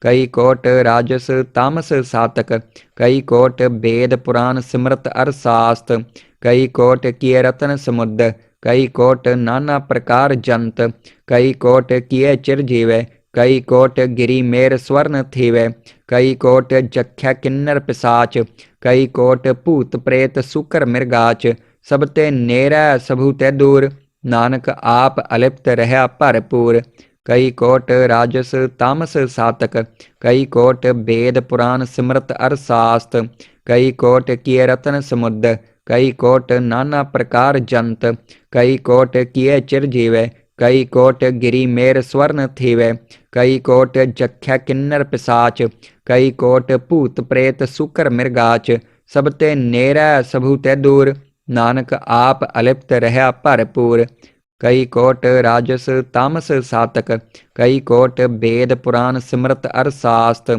कई कोट राजस तामस सातक, कई कोट वेद पुराण सिमरत अरसास्त, कई कोट किए रतन समुद्र, कई कोट नाना प्रकार जंत, कई कोट किए चिरजीवे, कई कोट गिरी मेर स्वर्ण थीवे, कई कोट जख्या किन्नर पिसाच, कई कोट भूत प्रेत सुकर मृगाच, सब ते नेरै सबू ते दूर, नानक आप अलिप्त रहा भरपूर। कई कोट राजस तामस सातक, कई कोट वेद पुराण सिमरत अरसास्त, कई कोट किए रतन समुद्र, कई कोट नाना प्रकार जंत, कई कोट किए चिरजीवे, कई कोट गिरी मेर स्वर्ण थीवे, कई कोट जख्या किन्नर पिसाच, कई कोट भूत प्रेत सुकर मृगाच, सब ते नेरै सबू ते दूर, नानक आप अलिप्त रहा भरपूर। कई कोट राजस तामस सातक, कई कोट वेद पुराण सिमरत अरसास्त,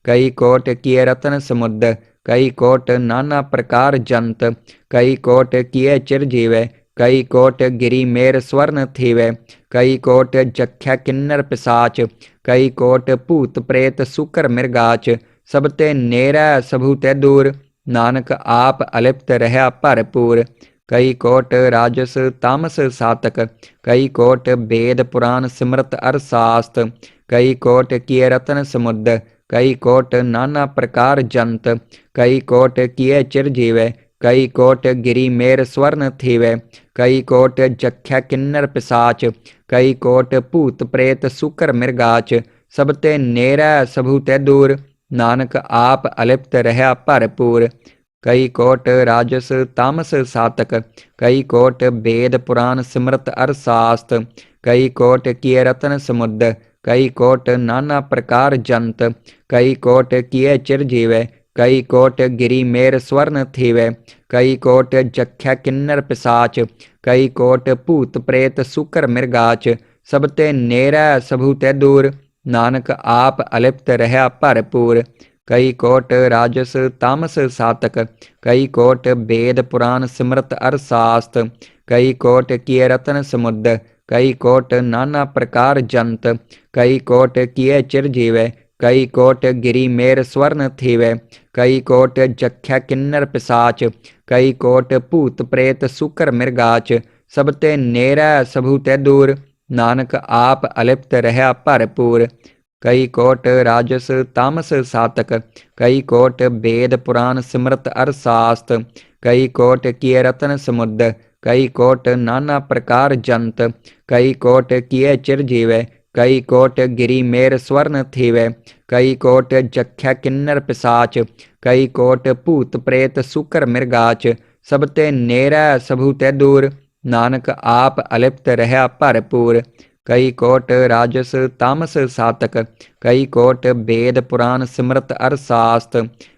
कई कोट किए रतन समुद्र, कई कोट नाना प्रकार जंत, कई कोट किए चिरजीवे, कई कोट गिरी मेर स्वर्ण थीवे, कई कोट जख्या किन्नर पिसाच, कई कोट भूत प्रेत सुकर मृगाच, सब ते नेरै सबू ते दूर, नानक आप अलिप्त रहा भरपूर। कई कोट राजस तामस सातक, कई कोट वेद पुराण सिमरत अरसास्त, कई कोट किए रतन समुद्र, कई कोट नाना प्रकार जंत, कई कोट किए चिरजीवे, कई कोट गिरी मेर स्वर्ण थीवे, कई कोट जख्या किन्नर पिसाच, कई कोट भूत प्रेत सुकर मृगाच, सब ते नेरै सबू ते दूर, नानक आप अलिप्त रहा भरपूर। कई कोट राजस तामस सातक, कई कोट वेद पुराण सिमरत अरसास्त, कई कोट किए रतन समुद्र, कई कोट नाना प्रकार जंत, कई कोट किए चिरजीवे, कई कोट गिरी मेर स्वर्ण थीवे, कई कोट जख्या किन्नर पिसाच, कई कोट भूत प्रेत सुकर मृगाच, सब ते नेरै सबू ते दूर, नानक आप अलिप्त रहा भरपूर। कई कोट राजस तामस सातक, कई कोट वेद पुराण सिमरत अरसास्त, कई कोट किए रतन समुद्र, कई कोट नाना प्रकार जंत, कई कोट किए चिरजीवे, कई कोट गिरी मेर स्वर्ण थीवे, कई कोट जख्या किन्नर पिसाच, कई कोट भूत प्रेत सुकर मृगाच, सब ते नेरै सबू ते दूर, नानक आप अलिप्त रहा भरपूर। कई कोट राजस तामस सातक, कई कोट वेद पुराण सिमरत अरसास्त, कई कोट किए रतन समुद्र, कई कोट नाना प्रकार जंत, कई कोट किए चिरजीवे, कई कोट गिरी मेर स्वर्ण थीवे, कई कोट जख्या किन्नर पिसाच, कई कोट भूत प्रेत सुकर मृगाच, सब ते नेरै सबू ते दूर, नानक आप अलिप्त रहा भरपूर। कई कोट राजस तामस सातक, कई कोट वेद पुराण सिमरत अरसास्त,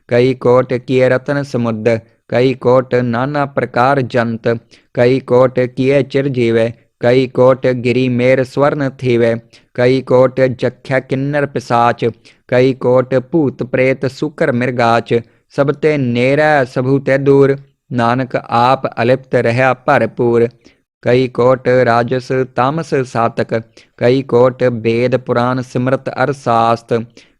कई कोट किए रतन समुद्र, कई कोट नाना प्रकार जंत, कई कोट किए चिरजीवे, कई कोट गिरी मेर स्वर्ण थीवे, कई कोट जख्या किन्नर पिसाच, कई कोट भूत प्रेत सुकर मृगाच, सब ते नेरै सबू ते दूर, नानक आप अलिप्त रहा भरपूर। कई कोट राजस तामस सातक, कई कोट वेद पुराण सिमरत अरसास्त,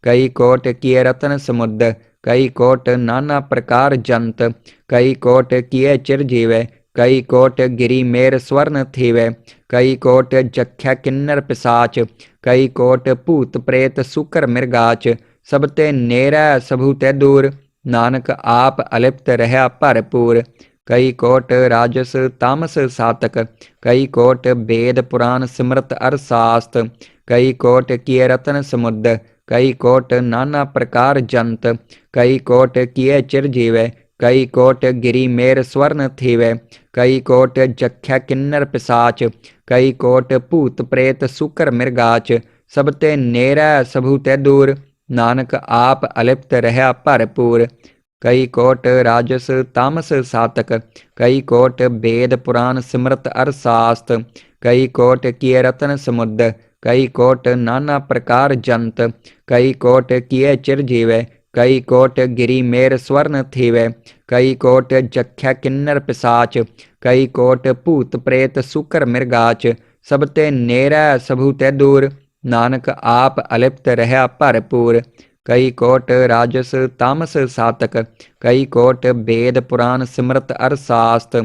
कई कोट किए रतन समुद्र, कई कोट नाना प्रकार जंत, कई कोट किए चिरजीवे, कई कोट गिरी मेर स्वर्ण थीवे, कई कोट जख्या किन्नर पिसाच, कई कोट भूत प्रेत सुकर मृगाच, सब ते नेरै सबू ते दूर, नानक आप अलिप्त रहा भरपूर। कई कोट राजस तामस सातक, कई कोट वेद पुराण सिमरत अरसास्त, कई कोट किए रतन समुद्र, कई कोट नाना प्रकार जंत, कई कोट किए चिरजीवे, कई कोट गिरी मेर स्वर्ण थीवे, कई कोट जख्या किन्नर पिसाच, कई कोट भूत प्रेत सुकर मृगाच, सब ते नेरै सबू ते दूर, नानक आप अलिप्त रहा भरपूर। कई कोट राजस तामस सातक, कई कोट वेद पुराण सिमरत अरसास्त, कई कोट किए रतन समुद्र, कई कोट नाना प्रकार जंत, कई कोट किए चिरजीवे, कई कोट गिरी मेर स्वर्ण थीवे, कई कोट जख्या किन्नर पिसाच, कई कोट भूत प्रेत सुकर मृगाच, सब ते नेरै सबू ते दूर, ਨਾਨਕ ਆਪ ਅਲਿਪਤ ਰਹਿਆ ਭਰਪੂਰ। ਕਈ ਕੋਟ ਰਾਜਸ ਤਾਮਸ ਸਾਤਕ, ਕਈ ਕੋਟ ਵੇਦ ਪੁਰਾਨ ਸਿਮਰਤ ਅਰ ਸਾਸਤ,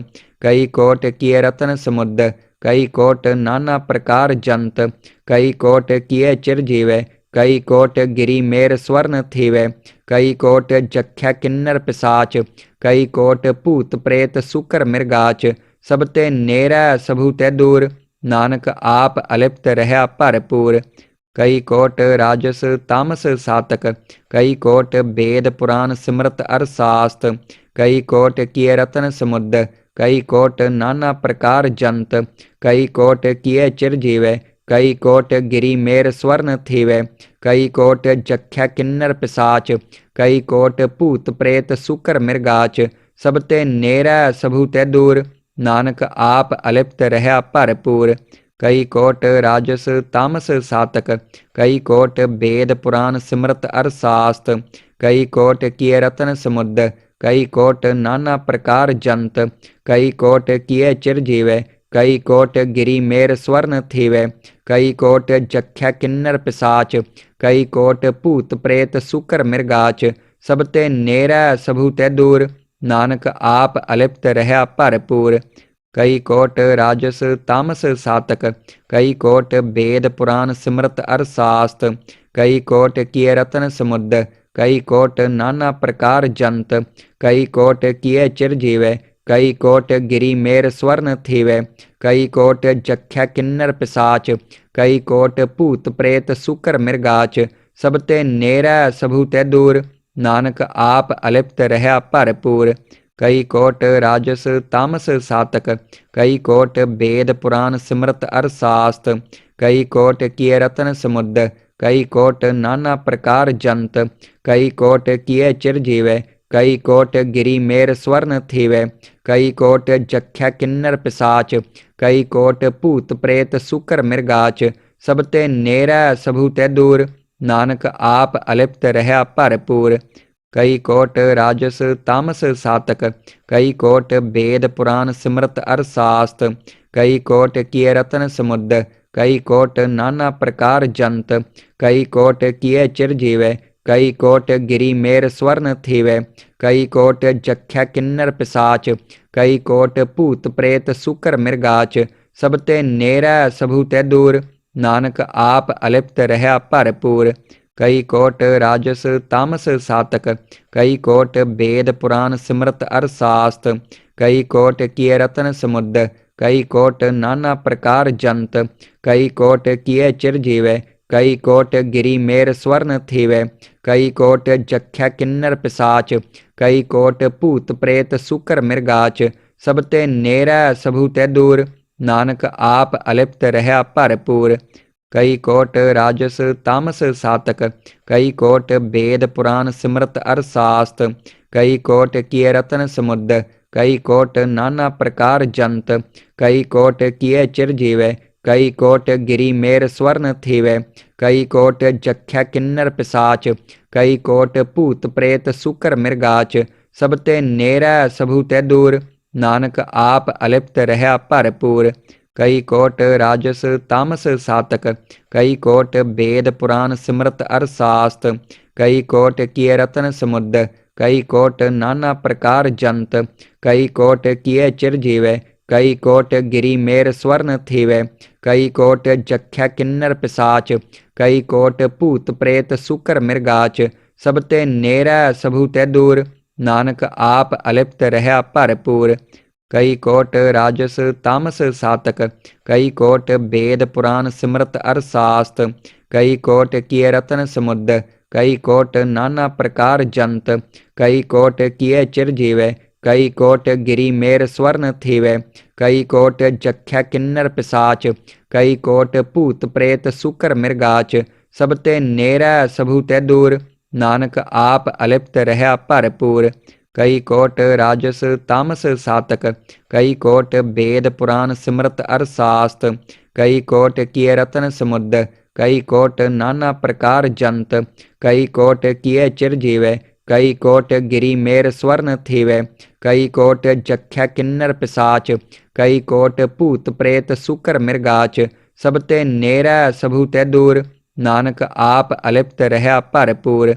ਕਈ ਕੋਟ ਕੀਏ ਰਤਨ ਸਮੁਦ, ਕਈ ਕੋਟ ਨਾਨਾ ਪ੍ਰਕਾਰ ਜੰਤ, ਕਈ ਕੋਟ ਕੀਏ ਚਿਰ ਜੀਵੈ, ਕਈ ਕੋਟ ਗਿਰੀ ਮੇਰ ਸਵਰਨ ਥੀਵੈ, ਕਈ ਕੋਟ ਜਖਿਆ ਕਿੰਨਰ ਪਿਸਾਚ, ਕਈ ਕੋਟ ਭੂਤ ਪ੍ਰੇਤ ਸੁਕਰ ਮਿਰਗਾਚ, ਸਭ ਤੇ ਨੇਰੈ ਸਭੂ ਤੇ ਦੂਰ। ਨਾਨਕ ਆਪ ਅਲਿਪਤ ਰਹਿਆ ਭਰਪੂਰ। ਕਈ ਕੋਟ ਰਾਜਸ ਤਾਮਸ ਸਾਤਕ, ਕਈ ਕੋਟ ਵੇਦ ਪੁਰਾਨ ਸਿਮਰਤ ਅਰ ਸਾਸਤ, ਕਈ ਕੋਟ ਕੀਏ ਰਤਨ ਸਮੁਦ, ਕਈ ਕੋਟ ਨਾਨਾ ਪ੍ਰਕਾਰ ਜੰਤ, ਕਈ ਕੋਟ ਕੀਏ ਚਿਰ ਜੀਵੈ, ਕਈ ਕੋਟ ਗਿਰੀ ਮੇਰ ਸਵਰਨ ਥੀਵੈ, ਕਈ ਕੋਟ ਜਖਿਆ ਕਿੰਨਰ ਪਿਸਾਚ, ਕਈ ਕੋਟ ਭੂਤ ਪ੍ਰੇਤ ਸੁਕਰ ਮਿਰਗਾਚ, ਸਭ ਤੇ ਨੇਰੈ ਸਭੂ ਤੇ ਦੂਰ। ਨਾਨਕ ਆਪ ਅਲਿਪਤ ਰਹਿਆ ਭਰਪੂਰ। ਕਈ ਕੋਟ ਰਾਜਸ ਤਾਮਸ ਸਾਤਕ, ਕਈ ਕੋਟ ਵੇਦ ਪੁਰਾਨ ਸਿਮਰਤ ਅਰ ਸਾਸਤ, ਕਈ ਕੋਟ ਕੀਏ ਰਤਨ ਸਮੁਦ, ਕਈ ਕੋਟ ਨਾਨਾ ਪ੍ਰਕਾਰ ਜੰਤ, ਕਈ ਕੋਟ ਕੀਏ ਚਿਰ ਜੀਵੈ, ਕਈ ਕੋਟ ਗਿਰੀ ਮੇਰ ਸਵਰਨ ਥੀਵੈ, ਕਈ ਕੋਟ ਜਖਿਆ ਕਿੰਨਰ ਪਿਸਾਚ, ਕਈ ਕੋਟ ਭੂਤ ਪ੍ਰੇਤ ਸੁਕਰ ਮਿਰਗਾਚ, ਸਭ ਤੇ ਨੇਰੈ ਸਭੂ ਤੇ ਦੂਰ। ਨਾਨਕ ਆਪ ਅਲਿਪਤ ਰਹਿਆ ਭਰਪੂਰ। ਕਈ ਕੋਟ ਰਾਜਸ ਤਾਮਸ ਸਾਤਕ, ਕਈ ਕੋਟ ਵੇਦ ਪੁਰਾਨ ਸਿਮਰਤ ਅਰ ਸਾਸਤ, ਕਈ ਕੋਟ ਕੀਏ ਰਤਨ ਸਮੁਦ, ਕਈ ਕੋਟ ਨਾਨਾ ਪ੍ਰਕਾਰ ਜੰਤ, ਕਈ ਕੋਟ ਕੀਏ ਚਿਰ ਜੀਵੈ, ਕਈ ਕੋਟ ਗਿਰੀ ਮੇਰ ਸਵਰਨ ਥੀਵੈ, ਕਈ ਕੋਟ ਜਖਿਆ ਕਿੰਨਰ ਪਿਸਾਚ, ਕਈ ਕੋਟ ਭੂਤ ਪ੍ਰੇਤ ਸੁਕਰ ਮਿਰਗਾਚ, ਸਭ ਤੇ ਨੇਰੈ ਸਭੂ ਤੇ ਦੂਰ। ਨਾਨਕ ਆਪ ਅਲਿਪਤ ਰਹਿਆ ਭਰਪੂਰ। ਕਈ ਕੋਟ ਰਾਜਸ ਤਾਮਸ ਸਾਤਕ, ਕਈ ਕੋਟ ਵੇਦ ਪੁਰਾਨ ਸਿਮਰਤ ਅਰ ਸਾਸਤ, ਕਈ ਕੋਟ ਕੀਏ ਰਤਨ ਸਮੁਦ, ਕਈ ਕੋਟ ਨਾਨਾ ਪ੍ਰਕਾਰ ਜੰਤ, ਕਈ ਕੋਟ ਕੀਏ ਚਿਰ ਜੀਵੈ, ਕਈ ਕੋਟ ਗਿਰੀ ਮੇਰ ਸਵਰਨ ਥੀਵੈ, ਕਈ ਕੋਟ ਜਖਿਆ ਕਿੰਨਰ ਪਿਸਾਚ, ਕਈ ਕੋਟ ਭੂਤ ਪ੍ਰੇਤ ਸੁਕਰ ਮਿਰਗਾਚ, ਸਭ ਤੇ ਨੇਰੈ ਸਭੂ ਤੇ ਦੂਰ। ਨਾਨਕ ਆਪ ਅਲਿਪਤ ਰਹਿਆ ਭਰਪੂਰ। ਕਈ ਕੋਟ ਰਾਜਸ ਤਾਮਸ ਸਾਤਕ, ਕਈ ਕੋਟ ਵੇਦ ਪੁਰਾਨ ਸਿਮਰਤ ਅਰ ਸਾਸਤ, ਕਈ ਕੋਟ ਕੀਏ ਰਤਨ ਸਮੁਦ, ਕਈ ਕੋਟ ਨਾਨਾ ਪ੍ਰਕਾਰ ਜੰਤ, ਕਈ ਕੋਟ ਕੀਏ ਚਿਰ ਜੀਵੈ, ਕਈ ਕੋਟ ਗਿਰੀ ਮੇਰ ਸਵਰਨ ਥੀਵੈ, ਕਈ ਕੋਟ ਜਖਿਆ ਕਿੰਨਰ ਪਿਸਾਚ, ਕਈ ਕੋਟ ਭੂਤ ਪ੍ਰੇਤ ਸੁਕਰ ਮਿਰਗਾਚ, ਸਭ ਤੇ ਨੇਰੈ ਸਭੂ ਤੇ ਦੂਰ। ਨਾਨਕ ਆਪ ਅਲਿਪਤ ਰਹਿਆ ਭਰਪੂਰ। ਕਈ ਕੋਟ ਰਾਜਸ ਤਾਮਸ ਸਾਤਕ, ਕਈ ਕੋਟ ਵੇਦ ਪੁਰਾਨ ਸਿਮਰਤ ਅਰ ਸਾਸਤ, ਕਈ ਕੋਟ ਕੀਏ ਰਤਨ ਸਮੁਦ, ਕਈ ਕੋਟ ਨਾਨਾ ਪ੍ਰਕਾਰ ਜੰਤ, ਕਈ ਕੋਟ ਕੀਏ ਚਿਰ ਜੀਵੈ, ਕਈ ਕੋਟ ਗਿਰੀ ਮੇਰ ਸਵਰਨ ਥੀਵੈ, ਕਈ ਕੋਟ ਜਖਿਆ ਕਿੰਨਰ ਪਿਸਾਚ, ਕਈ ਕੋਟ ਭੂਤ ਪ੍ਰੇਤ ਸੁਕਰ ਮਿਰਗਾਚ, ਸਭ ਤੇ ਨੇਰੈ ਸਭੂ ਤੇ ਦੂਰ। ਨਾਨਕ ਆਪ ਅਲਿਪਤ ਰਹਿਆ ਭਰਪੂਰ। ਕਈ ਕੋਟ ਰਾਜਸ ਤਾਮਸ ਸਾਤਕ, ਕਈ ਕੋਟ ਵੇਦ ਪੁਰਾਨ ਸਿਮਰਤ ਅਰ ਸਾਸਤ, ਕਈ ਕੋਟ ਕੀਏ ਰਤਨ ਸਮੁਦ, ਕਈ ਕੋਟ ਨਾਨਾ ਪ੍ਰਕਾਰ ਜੰਤ, ਕਈ ਕੋਟ ਕੀਏ ਚਿਰ ਜੀਵੈ, ਕਈ ਕੋਟ ਗਿਰੀ ਮੇਰ ਸਵਰਨ ਥੀਵੈ, ਕਈ ਕੋਟ ਜਖਿਆ ਕਿੰਨਰ ਪਿਸਾਚ, ਕਈ ਕੋਟ ਭੂਤ ਪ੍ਰੇਤ ਸੁਕਰ ਮਿਰਗਾਚ, ਸਭ ਤੇ ਨੇਰੈ ਸਭੂ ਤੇ ਦੂਰ। ਨਾਨਕ ਆਪ ਅਲਿਪਤ ਰਹਿਆ ਭਰਪੂਰ। ਕਈ ਕੋਟ ਰਾਜਸ ਤਾਮਸ ਸਾਤਕ, ਕਈ ਕੋਟ ਵੇਦ ਪੁਰਾਨ ਸਿਮਰਤ ਅਰ ਸਾਸਤ, ਕਈ ਕੋਟ ਕੀਏ ਰਤਨ ਸਮੁਦ, ਕਈ ਕੋਟ ਨਾਨਾ ਪ੍ਰਕਾਰ ਜੰਤ, ਕਈ ਕੋਟ ਕੀਏ ਚਿਰ ਜੀਵੈ, ਕਈ ਕੋਟ ਗਿਰੀ ਮੇਰ ਸਵਰਨ ਥੀਵੈ, ਕਈ ਕੋਟ ਜਖਿਆ ਕਿੰਨਰ ਪਿਸਾਚ, ਕਈ ਕੋਟ ਭੂਤ ਪ੍ਰੇਤ ਸੁਕਰ ਮਿਰਗਾਚ, ਸਭ ਤੇ ਨੇਰੈ ਸਭੂ ਤੇ ਦੂਰ। ਨਾਨਕ ਆਪ ਅਲਿਪਤ ਰਹਿਆ ਭਰਪੂਰ। ਕਈ ਕੋਟ ਰਾਜਸ ਤਾਮਸ ਸਾਤਕ, ਕਈ ਕੋਟ ਵੇਦ ਪੁਰਾਨ ਸਿਮਰਤ ਅਰ ਸਾਸਤ, ਕਈ ਕੋਟ ਕੀਏ ਰਤਨ ਸਮੁਦ, ਕਈ ਕੋਟ ਨਾਨਾ ਪ੍ਰਕਾਰ ਜੰਤ, ਕਈ ਕੋਟ ਕੀਏ ਚਿਰ ਜੀਵੈ, ਕਈ ਕੋਟ ਗਿਰੀ ਮੇਰ ਸਵਰਨ ਥੀਵੈ, ਕਈ ਕੋਟ ਜਖਿਆ ਕਿੰਨਰ ਪਿਸਾਚ, ਕਈ ਕੋਟ ਭੂਤ ਪ੍ਰੇਤ ਸੁਕਰ ਮਿਰਗਾਚ, ਸਭ ਤੇ ਨੇਰੈ ਸਭੂ ਤੇ ਦੂਰ। ਨਾਨਕ ਆਪ ਅਲਿਪਤ ਰਹਿਆ ਭਰਪੂਰ। ਕਈ ਕੋਟ ਰਾਜਸ ਤਾਮਸ ਸਾਤਕ, ਕਈ ਕੋਟ ਵੇਦ ਪੁਰਾਨ ਸਿਮਰਤ ਅਰ ਸਾਸਤ, ਕਈ ਕੋਟ ਕੀਏ ਰਤਨ ਸਮੁਦ, ਕਈ ਕੋਟ ਨਾਨਾ ਪ੍ਰਕਾਰ ਜੰਤ, ਕਈ ਕੋਟ ਕੀਏ ਚਿਰ ਜੀਵੈ, ਕਈ ਕੋਟ ਗਿਰੀ ਮੇਰ ਸਵਰਨ ਥੀਵੈ, ਕਈ ਕੋਟ ਜਖਿਆ ਕਿੰਨਰ ਪਿਸਾਚ, ਕਈ ਕੋਟ ਭੂਤ ਪ੍ਰੇਤ ਸੁਕਰ ਮਿਰਗਾਚ, सब ते नेरै सबहु ते दूर, नानक आप अलिप्त रहा भरपूर।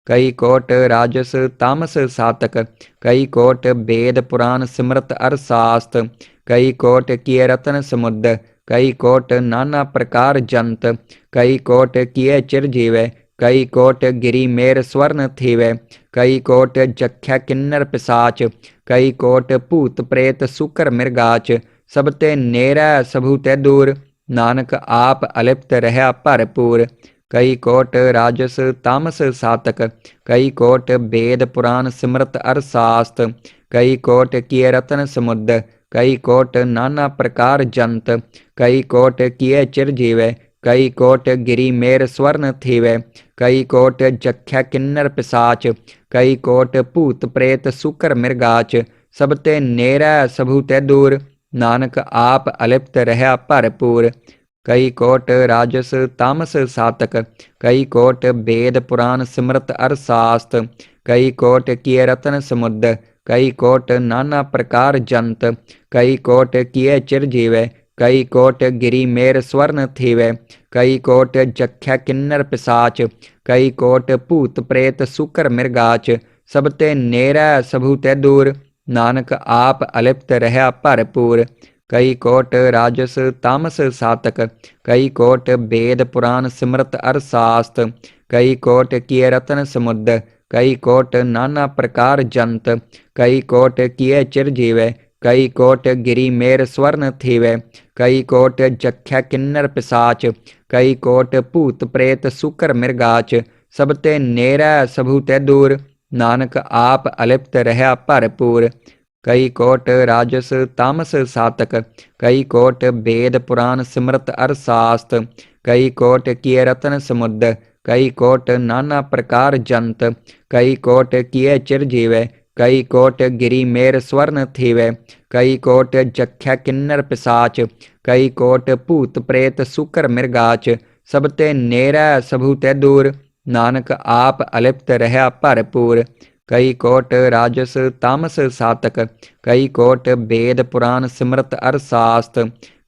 कई कोट राजस तामस सातक, कई कोट वेद पुराण सिमरत अर शास्त, कई कोट किए रतन समुद्र, कई कोट नाना प्रकार जंत, कई कोट किए चिरजीवै, कई कोट गिरी मेर स्वर्ण थीवै, कई कोट जख्या किन्नर पिसाच, कई कोट भूत प्रेत सुकर मृगाच, सब ते नेरै सबहु ते दूर, नानक आप अलिप्त रहा भरपूर। कई कोट राजस तामस सातक, कई कोट वेद पुराण सिमरत अर शास्त, कई कोट किए रतन समुद्र, कई कोट नाना प्रकार जंत, कई कोट किए चिरजीवै, कई कोट गिरी मेर स्वर्ण थीवै, कई कोट जख्या किन्नर पिसाच, कई कोट भूत प्रेत सुकर मृगाच, सब ते नेरै सबहु ते दूर, नानक आप अलिप्त रहा भरपूर। कई कोट राजस तामस सातक, कई कोट वेद पुराण सिमरत अर शास्त, कई कोट किए रतन समुद्र, कई कोट नाना प्रकार जंत, कई कोट किए चिरजीवै, कई कोट गिरी मेर स्वर्ण थीवै, कई कोट जख्या किन्नर पिसाच, कई कोट भूत प्रेत सुकर मृगाच, सब ते नेरै सबहु ते दूर, नानक आप अलिप्त रहा भरपूर। कई कोट राजस तामस सातक, कई कोट वेद पुराण सिमरत अर शास्त, कई कोट किए रतन समुद्र, कई कोट नाना प्रकार जंत, कई कोट किए चिरजीवै, कई कोट गिरी मेर स्वर्ण थीवै, कई कोट जख्या किन्नर पिसाच, कई कोट भूत प्रेत सुकर मृगाच, सब ते नेरै सबहु ते दूर, नानक आप अलिप्त रहा भरपूर। कई कोट राजस तामस सातक, कई कोट वेद पुराण सिमरत अर शास्त, कई कोट किए रतन समुद्र, कई कोट नाना प्रकार जंत, कई कोट किए चिरजीवै, कई कोट गिरी मेर स्वर्ण थीवै, कई कोट जख्या किन्नर पिसाच, कई कोट भूत प्रेत सुकर मृगाच, सब ते नेरै सबहु ते दूर, नानक आप अलिप्त रहा भरपूर। कई कोट राजस तामस सातक, कई कोट वेद पुराण सिमरत अर शास्त,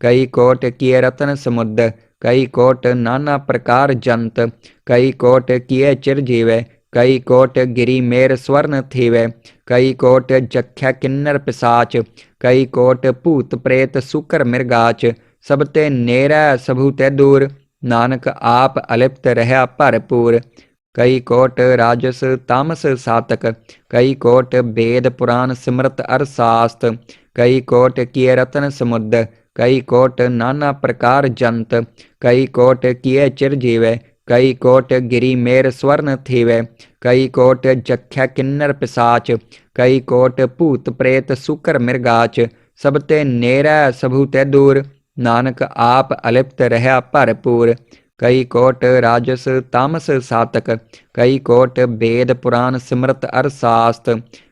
कई कोट किए रतन समुद्र, कई कोट नाना प्रकार जंत, कई कोट किए चिरजीवै, कई कोट गिरी मेर स्वर्ण थीवै, कई कोट जख्या किन्नर पिसाच, कई कोट भूत प्रेत सुकर मृगाच, सब ते नेरै सबहु ते दूर, नानक आप अलिप्त रहा भरपूर। कई कोट राजस तामस सातक, कई कोट वेद पुराण सिमरत अर शास्त, कई कोट किए रतन समुद्र, कई कोट नाना प्रकार जंत, कई कोट किए चिरजीवै, कई कोट गिरी मेर स्वर्ण थीवै, कई कोट जख्या किन्नर पिसाच, कई कोट भूत प्रेत सुकर मृगाच, सब ते नेरै सबहु ते दूर, नानक आप अलिप्त रहा भरपूर। कई कोट राजस तामस सातक, कई कोट वेद पुराण सिमरत अर शास्त,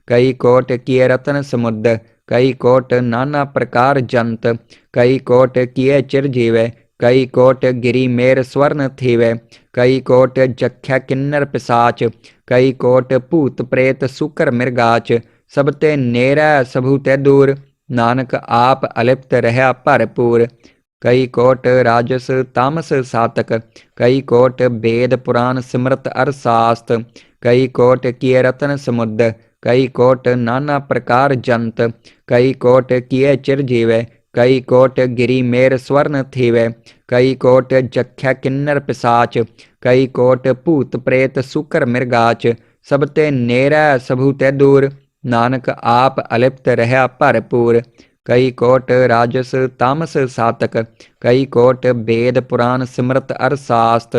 कई कोट किए रतन समुद्र, कई कोट नाना प्रकार जंत, कई कोट किए चिरजीवै, कई कोट गिरी मेर स्वर्ण थीवै, कई कोट जख्या किन्नर पिसाच, कई कोट भूत प्रेत सुकर मृगाच, सब ते नेरै सबहु ते दूर, नानक आप अलिप्त रहा भरपूर। कई कोट राजस तामस सातक, कई कोट वेद पुराण सिमरत अर शास्त, कई कोट किए रतन समुद्र, कई कोट नाना प्रकार जंत, कई कोट किए चिरजीवै, कई कोट गिरी मेर स्वर्ण थीवै, कई कोट जख्या किन्नर पिसाच, कई कोट भूत प्रेत सुकर मृगाच, सब ते नेरै सबहु ते दूर, नानक आप अलिप्त रहा भरपूर। कई कोट राजस तामस सातक, कई कोट वेद पुराण सिमरत अर शास्त,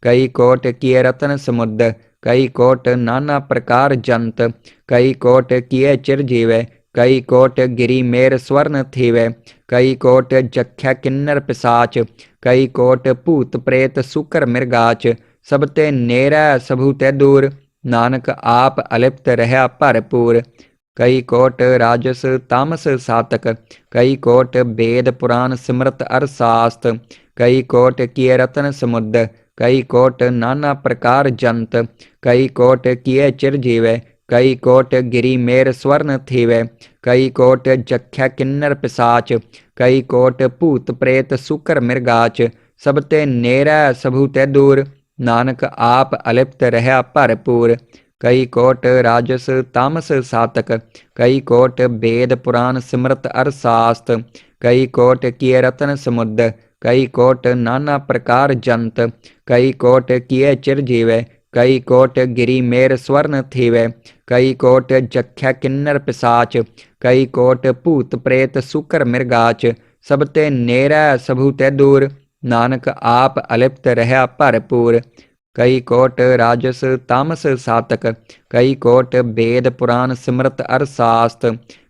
कई कोट किए रतन समुद्र, कई कोट नाना प्रकार जंत, कई कोट किए चिरजीवै, कई कोट गिरी मेर स्वर्ण थीवै, कई कोट जख्या किन्नर पिसाच, कई कोट भूत प्रेत सुकर मृगाच, सब ते नेरै सबहु ते दूर, नानक आप अलिप्त रहा भरपूर। कई कोट राजस तामस सातक, कई कोट वेद पुराण सिमरत अर शास्त, कई कोट किए रतन समुद्र, कई कोट नाना प्रकार जंत, कई कोट किए चिरजीवै, कई कोट गिरी मेर स्वर्ण थीवे, कई कोट जख्या किन्नर पिसाच, कई कोट भूत प्रेत सुकर मृगाच, सब ते नेरा सबू ते दूर, नानक आप अलिप्त रहा भरपूर। कई कोट राजस तामस सातक, कई कोट वेद पुराण सिमरत अर शास्त, कई कोट किए रतन समुद्र, कई कोट नाना प्रकार जंत, कई कोट किए चिरजीवे, कई कोट गिरी मेर स्वर्ण थीवे, कई कोट जख्या किन्नर पिसाच, कई कोट भूत प्रेत सुकर मृगाच, सब ते नेरा सबू ते दूर, नानक आप अलिप्त रहा भरपूर। कई कोट राजस तामस सातक, कई कोट वेद पुराण सिमरत अर शास्त,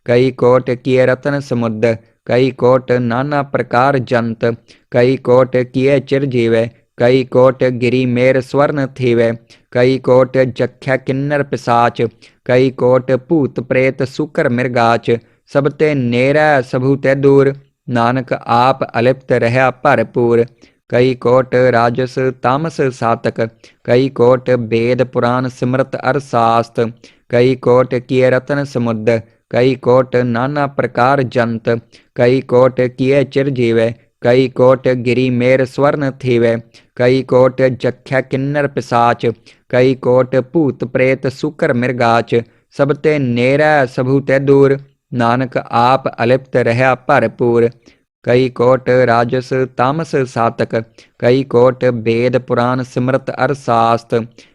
कई कोट किए रतन समुद्र, कई कोट नाना प्रकार जंत, कई कोट किए चिरजीवे, कई कोट गिरी मेर स्वर्ण थीवे, कई कोट जख्या किन्नर पिसाच, कई कोट भूत प्रेत सुकर मृगाच, सब ते नेरा सबू ते दूर, नानक आप अलिप्त रहा भरपूर। कई कोट राजस तामस सातक, कई कोट वेद पुराण सिमरत अर शास्त, कई कोट किए रतन समुद्र, कई कोट नाना प्रकार जंत, कई कोट किए चिरजीवे, कई कोट गिरी मेर स्वर्ण थीवे, कई कोट जख्या किन्नर पिसाच, कई कोट भूत प्रेत सुकर मृगाच, सब ते नेरा सबू ते दूर, नानक आप अलिप्त रहा भरपूर। कई कोट राजस तामस सातक, कई कोट वेद पुराण सिमरत अर शास्त,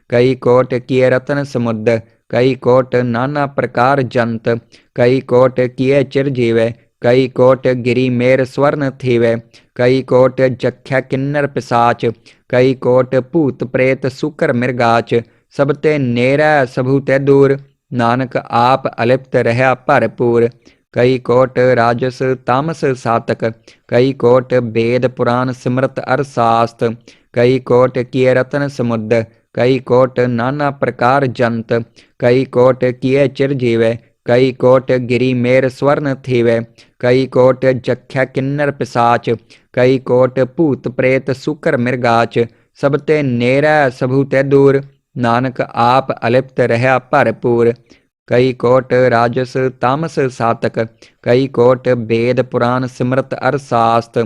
कई कोट किए रतन समुद्र, कई कोट नाना प्रकार जंत, कई कोट किए चिरजीवे, कई कोट गिरी मेर स्वर्ण थीवे, कई कोट जख्या किन्नर पिसाच, कई कोट भूत प्रेत सुकर मृगाच, सब ते नेरा सबू ते दूर, नानक आप अलिप्त रहा भरपूर। कई कोट राजस तामस सातक, कई कोट वेद पुराण सिमरत अर शास्त, कई कोट किए रतन समुद्र, कई कोट नाना प्रकार जंत, कई कोट किए चिरजीवे, कई कोट गिरी मेर स्वर्ण थीवे, कई कोट जख्या किन्नर पिसाच, कई कोट भूत प्रेत सुकर मृगाच, सब ते नेरा सबू ते दूर, नानक आप अलिप्त रहा भरपूर। कई कोट राजस तामस सातक, कई कोट वेद पुराण सिमरत अर शास्त,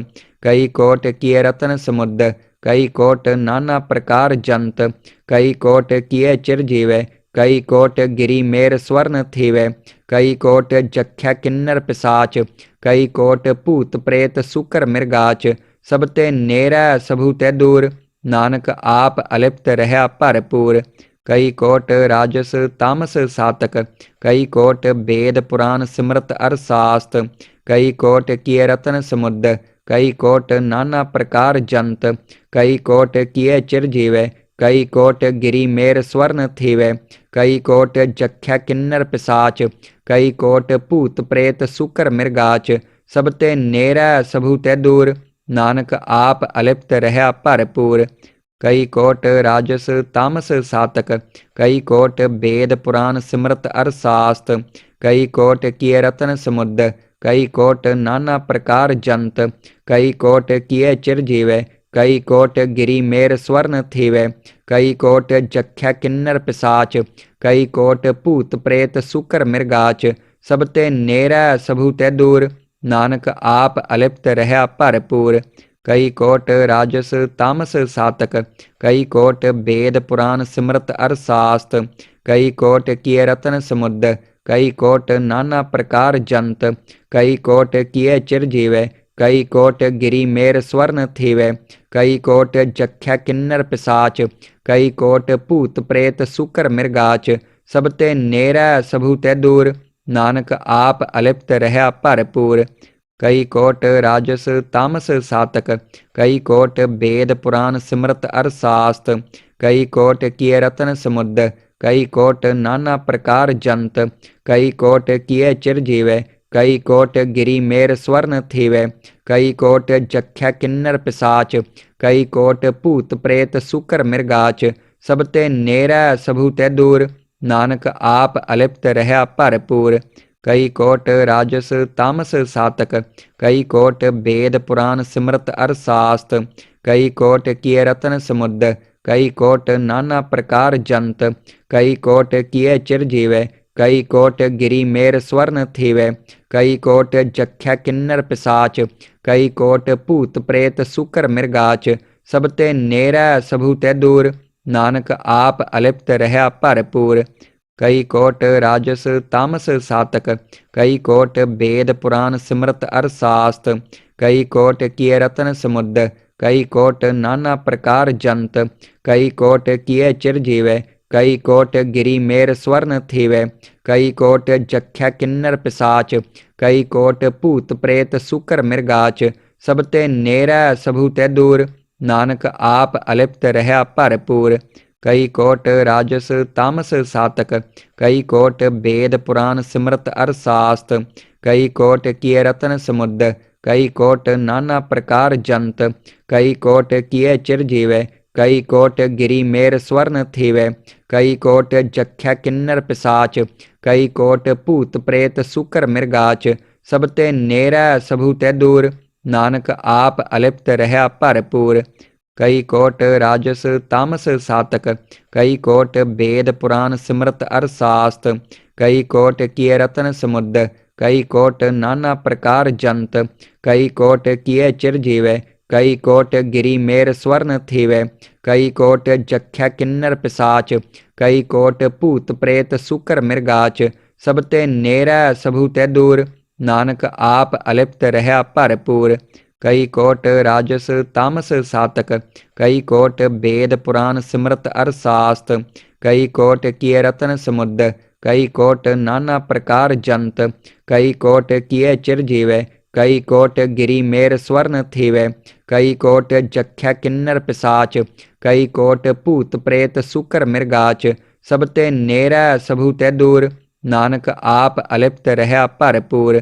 कई कोट किए रतन समुद्र, कई कोट नाना प्रकार जंत, कई कोट किए चिरजीवे, कई कोट गिरी मेर स्वर्ण थीवे, कई कोट जख्या किन्नर पिसाच, कई कोट भूत प्रेत सुकर मृगाच, सब ते नेरा सबू ते दूर, नानक आप अलिप्त रहा भरपूर। कई कोट राजस तामस सातक, कई कोट वेद पुराण सिमरत अर शास्त, कई कोट किए रतन समुद्र, कई कोट नाना प्रकार जंत, कई कोट किए चिरजीवे, कई कोट गिरी मेर स्वर्ण थीवे, कई कोट जख्या किन्नर पिसाच, कई कोट भूत प्रेत सुकर मृगाच, सब ते नेरा सबू ते दूर, नानक आप अलिप्त रहा भरपूर। कई कोट राजस तामस सातक, कई कोट वेद पुराण सिमरत अर शास्त, कई कोट किए रतन समुद्र, कई कोट नाना प्रकार जंत, कई कोट किए चिरजीवे, कई कोट गिरी मेर स्वर्ण थीवे, कई कोट जख्या किन्नर पिसाच, कई कोट भूत प्रेत सुकर मृगाच, सब ते नेरा सबू ते दूर, नानक आप अलिप्त रहा भरपूर। कई कोट राजस तामस सातक, कई कोट वेद पुराण सिमरत अर शास्त, कई कोट किए रतन समुद्र, कई कोट नाना प्रकार जंत, कई कोट किए चिरजीवे, कई कोट गिरी मेर स्वर्ण थीवे, कई कोट जख्या किन्नर पिसाच, कई कोट भूत प्रेत सुकर मृगाच, सब ते नेरा सबू ते दूर, नानक आप अलिप्त रहा भरपूर। कई कोट राजस तामस सातक, कई कोट वेद पुराण सिमरत अर शास्त, कई कोट किए रतन समुद्र, कई कोट नाना प्रकार जंत, कई कोट किए चिरजीवे, कई कोट गिरी मेर स्वर्ण थीवे, कई कोट जख्या किन्नर पिसाच, कई कोट भूत प्रेत सुकर मृगाच, सब ते नेरा सबू ते दूर, नानक आप अलिप्त रहा भरपूर। कई कोट राजस तामस सातक, कई कोट वेद पुराण सिमरत अर शास्त, कई कोट किए रतन समुद्र, कई कोट नाना प्रकार जंत, कई कोट किए चिर जीवै, कई कोट गिरी मेर स्वर्ण थीवै, कई कोट जख्या किन्नर पिसाच, कई कोट भूत प्रेत सुकर मृगाच, सब ते नेरै सबू ते दूर, नानक आप अलिप्त रहा भरपूर। कई कोट राजस तामस सातक, कई कोट वेद पुराण सिमरत अर शास्त, कई कोट किए रतन समुद्र, कई कोट नाना प्रकार जंत, कई कोट किए चिर जीवै, कई कोट गिरी मेर स्वर्ण थीवै, कई कोट जख्या किन्नर पिसाच, कई कोट भूत प्रेत सुकर मृगाच, सब ते नेरै सबू ते दूर, नानक आप अलिप्त रहा भरपूर। कई कोट राजस तामस सातक, कई कोट वेद पुराण सिमरत अर शास्त, कई कोट किए रतन समुद्र, कई कोट नाना प्रकार जंत, कई कोट किए चिर जीवै, कई कोट गिरी मेर स्वर्ण थीवै, कई कोट जख्या किन्नर पिसाच, कई कोट भूत प्रेत सुकर मृगाच, सब ते नेरै सबू ते दूर, नानक आप अलिप्त रहा भरपूर। कई कोट राजस तामस सातक, कई कोट वेद पुराण सिमरत अर शास्त, कई कोट किए रतन समुद्र, कई कोट नाना प्रकार जंत, कई कोट किए चिर जीवै, कई कोट गिरी मेर स्वर्ण थीवै, कई कोट जख्या किन्नर पिसाच, कई कोट भूत प्रेत सुकर मृगाच, सब ते नेरै सबू ते दूर, नानक आप अलिप्त रहा भरपूर। कई कोट राजस तामस सातक, कई कोट वेद पुराण सिमरत अर शास्त, कई कोट किए रतन समुद्र, कई कोट नाना प्रकार जंत, कई कोट किए चिर जीवै, कई कोट गिरी मेर स्वर्ण थीवै, कई कोट जख्या किन्नर पिसाच, कई कोट भूत प्रेत सुकर मृगाच, सब ते नेरै सबू ते दूर, नानक आप अलिप्त रहा भरपूर।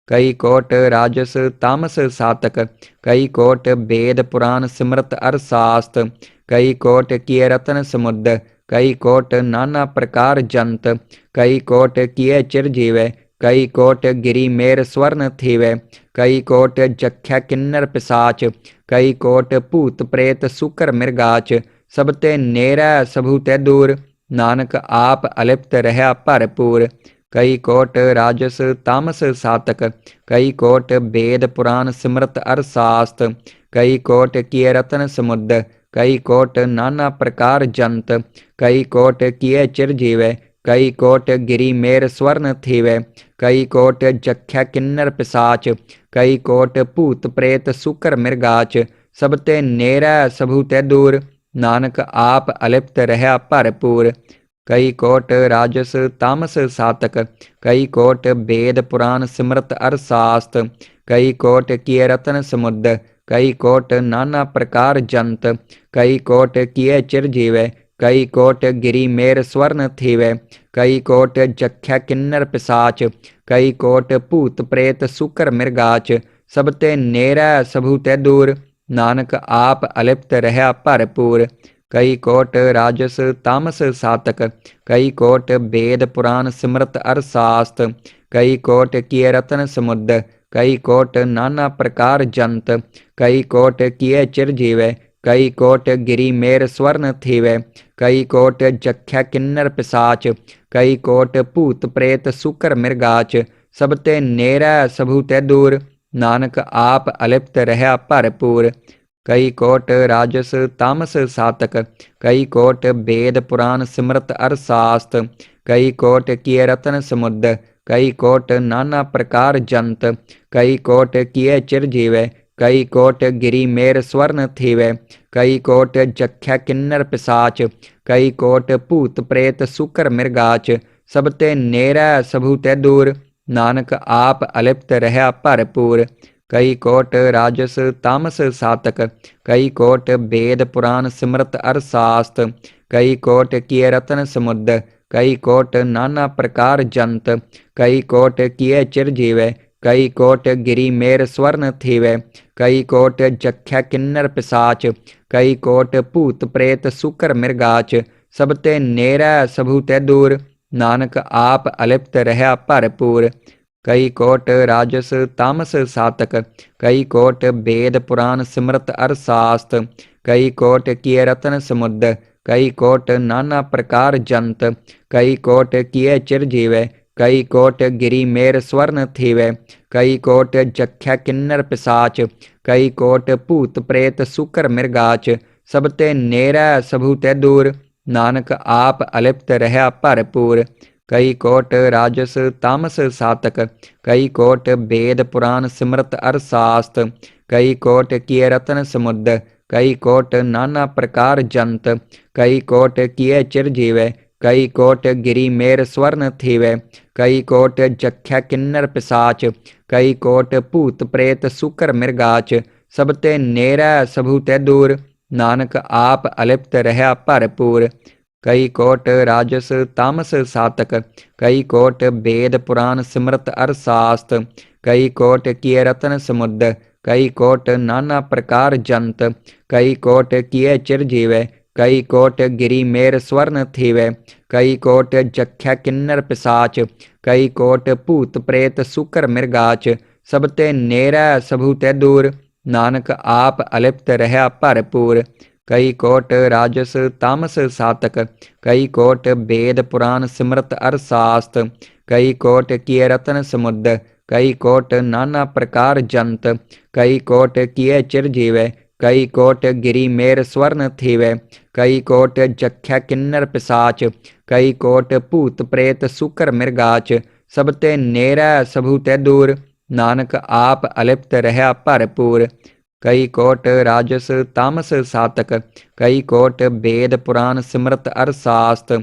कई कोट राजस तामस सातक, कई कोट वेद पुराण सिमरत अर शास्त, कई कोट किए रतन समुद्र, कई कोट नाना प्रकार जंत, कई कोट किए चिर जीवै, कई कोट गिरी मेर स्वर्ण थीवै, कई कोट जख्या किन्नर पिसाच, कई कोट भूत प्रेत सुकर मृगाच, सब ते नेरै सबू ते दूर, नानक आप अलिप्त रहा भरपूर। कई कोट राजस तामस सातक, कई कोट वेद पुराण सिमरत अर शास्त, कई कोट किए रतन समुद्र, कई कोट नाना प्रकार जंत, कई कोट किए चिर जीवै, कई कोट गिरी मेर स्वर्ण थीवै, कई कोट जख्या किन्नर पिसाच, कई कोट भूत प्रेत सुकर मृगाच, सब ते नेरै सबू ते दूर, नानक आप अलिप्त रहा भरपूर। कई कोट राजस तामस सातक, कई कोट वेद पुराण सिमरत अर शास्त, कई कोट किए रतन समुद्र, कई कोट नाना प्रकार जंत, कई कोट किए चिर जीवै, कई कोट गिरी मेर स्वर्ण थीवै, कई कोट जख्या किन्नर पिसाच, कई कोट भूत प्रेत सुकर मृगाच, सब ते नेरै सबू ते दूर, नानक आप अलिप्त रहा भरपूर। कई कोट राजस तामस सातक, कई कोट वेद पुराण सिमरत अर शास्त, कई कोट किए रतन समुद्र, कई कोट नाना प्रकार जंत, कई कोट किए चिर जीवै, कई कोट गिरी मेर स्वर्ण थीवै, कई कोट जख्या किन्नर पिसाच, कई कोट भूत प्रेत सुकर मृगाच, सब ते नेरै सबू ते दूर, नानक आप अलिप्त रहा भरपूर। कई कोट राजस तामस सातक, कई कोट वेद पुराण सिमरत अर शास्त, कई कोट किए रतन समुद्र, कई कोट नाना प्रकार जंत, कई कोट किए चिर जीवै, कई कोट गिरी मेर स्वर्ण थीवै, कई कोट जख्या किन्नर पिसाच, कई कोट भूत प्रेत सुकर मृगाच, सब ते नेरै सबू ते दूर, नानक आप अलिप्त रहा भरपूर। कई कोट राजस तामस सातक, कई कोट वेद पुराण सिमरत अर शास्त, कई कोट किए रतन समुद्र, कई कोट नाना प्रकार जंत, कई कोट किए चिर जीवै, कई कोट गिरी मेर स्वर्ण थीवै, कई कोट जख्या किन्नर पिसाच, कई कोट भूत प्रेत सुकर मृगाच, सब ते नेरै सबू ते दूर, नानक आप अलिप्त रहा भरपूर। कई कोट राजस तामस सातक, कई कोट वेद पुराण सिमरत अर शास्त, कई कोट किए रत्न समुद्र, कई कोट नाना प्रकार जंत, कई कोट किए चिरजीवे, कई कोट गिरी मेर स्वर्ण थीवे, कई कोट जख्या किन्नर पिसाच, कई कोट भूत प्रेत सुकर मृगाच, सब ते नेरै सबू ते दूर, नानक आप अलिप्त रहा भरपूर। कई कोट राजस तामस सातक, कई कोट वेद पुराण सिमरत अर शास्त, कई कोट किए रत्न समुद्र, कई कोट नाना प्रकार जंत, कई कोट किए चिरजीवे, कई कोट गिरी मेर स्वर्ण थीवे, कई कोट जख्या किन्नर पिसाच, कई कोट भूत प्रेत सुकर मृगाच, सब ते नेरै सबू ते दूर, नानक आप अलिप्त रहा भरपूर। कई कोट राजस तामस सातक, कई कोट वेद पुराण सिमरत अर शास्त, कई कोट किए रत्न समुद्र, कई कोट नाना प्रकार जंत, कई कोट किए चिरजीवे, कई कोट गिरी मेर स्वर्ण थीवे, कई कोट जख्या किन्नर पिसाच, कई कोट भूत प्रेत सुकर मृगाच, सब ते नेरै सबू ते दूर, नानक आप अलिप्त रहा भरपूर। कई कोट राजस तामस सातक, कई कोट वेद पुराण सिमरत अर शास्त, कई कोट किए रत्न समुद्र, कई कोट नाना प्रकार जंत, कई कोट किए चिरजीवे, कई कोट गिरी मेर स्वर्ण थीवे, कई कोट जख्या किन्नर पिसाच, कई कोट भूत प्रेत सुकर मृगाच, सब ते नेरै सबू ते दूर, नानक आप अलिप्त रहा भरपूर। कई कोट राजस तामस सातक, कई कोट वेद पुराण सिमरत अर शास्त,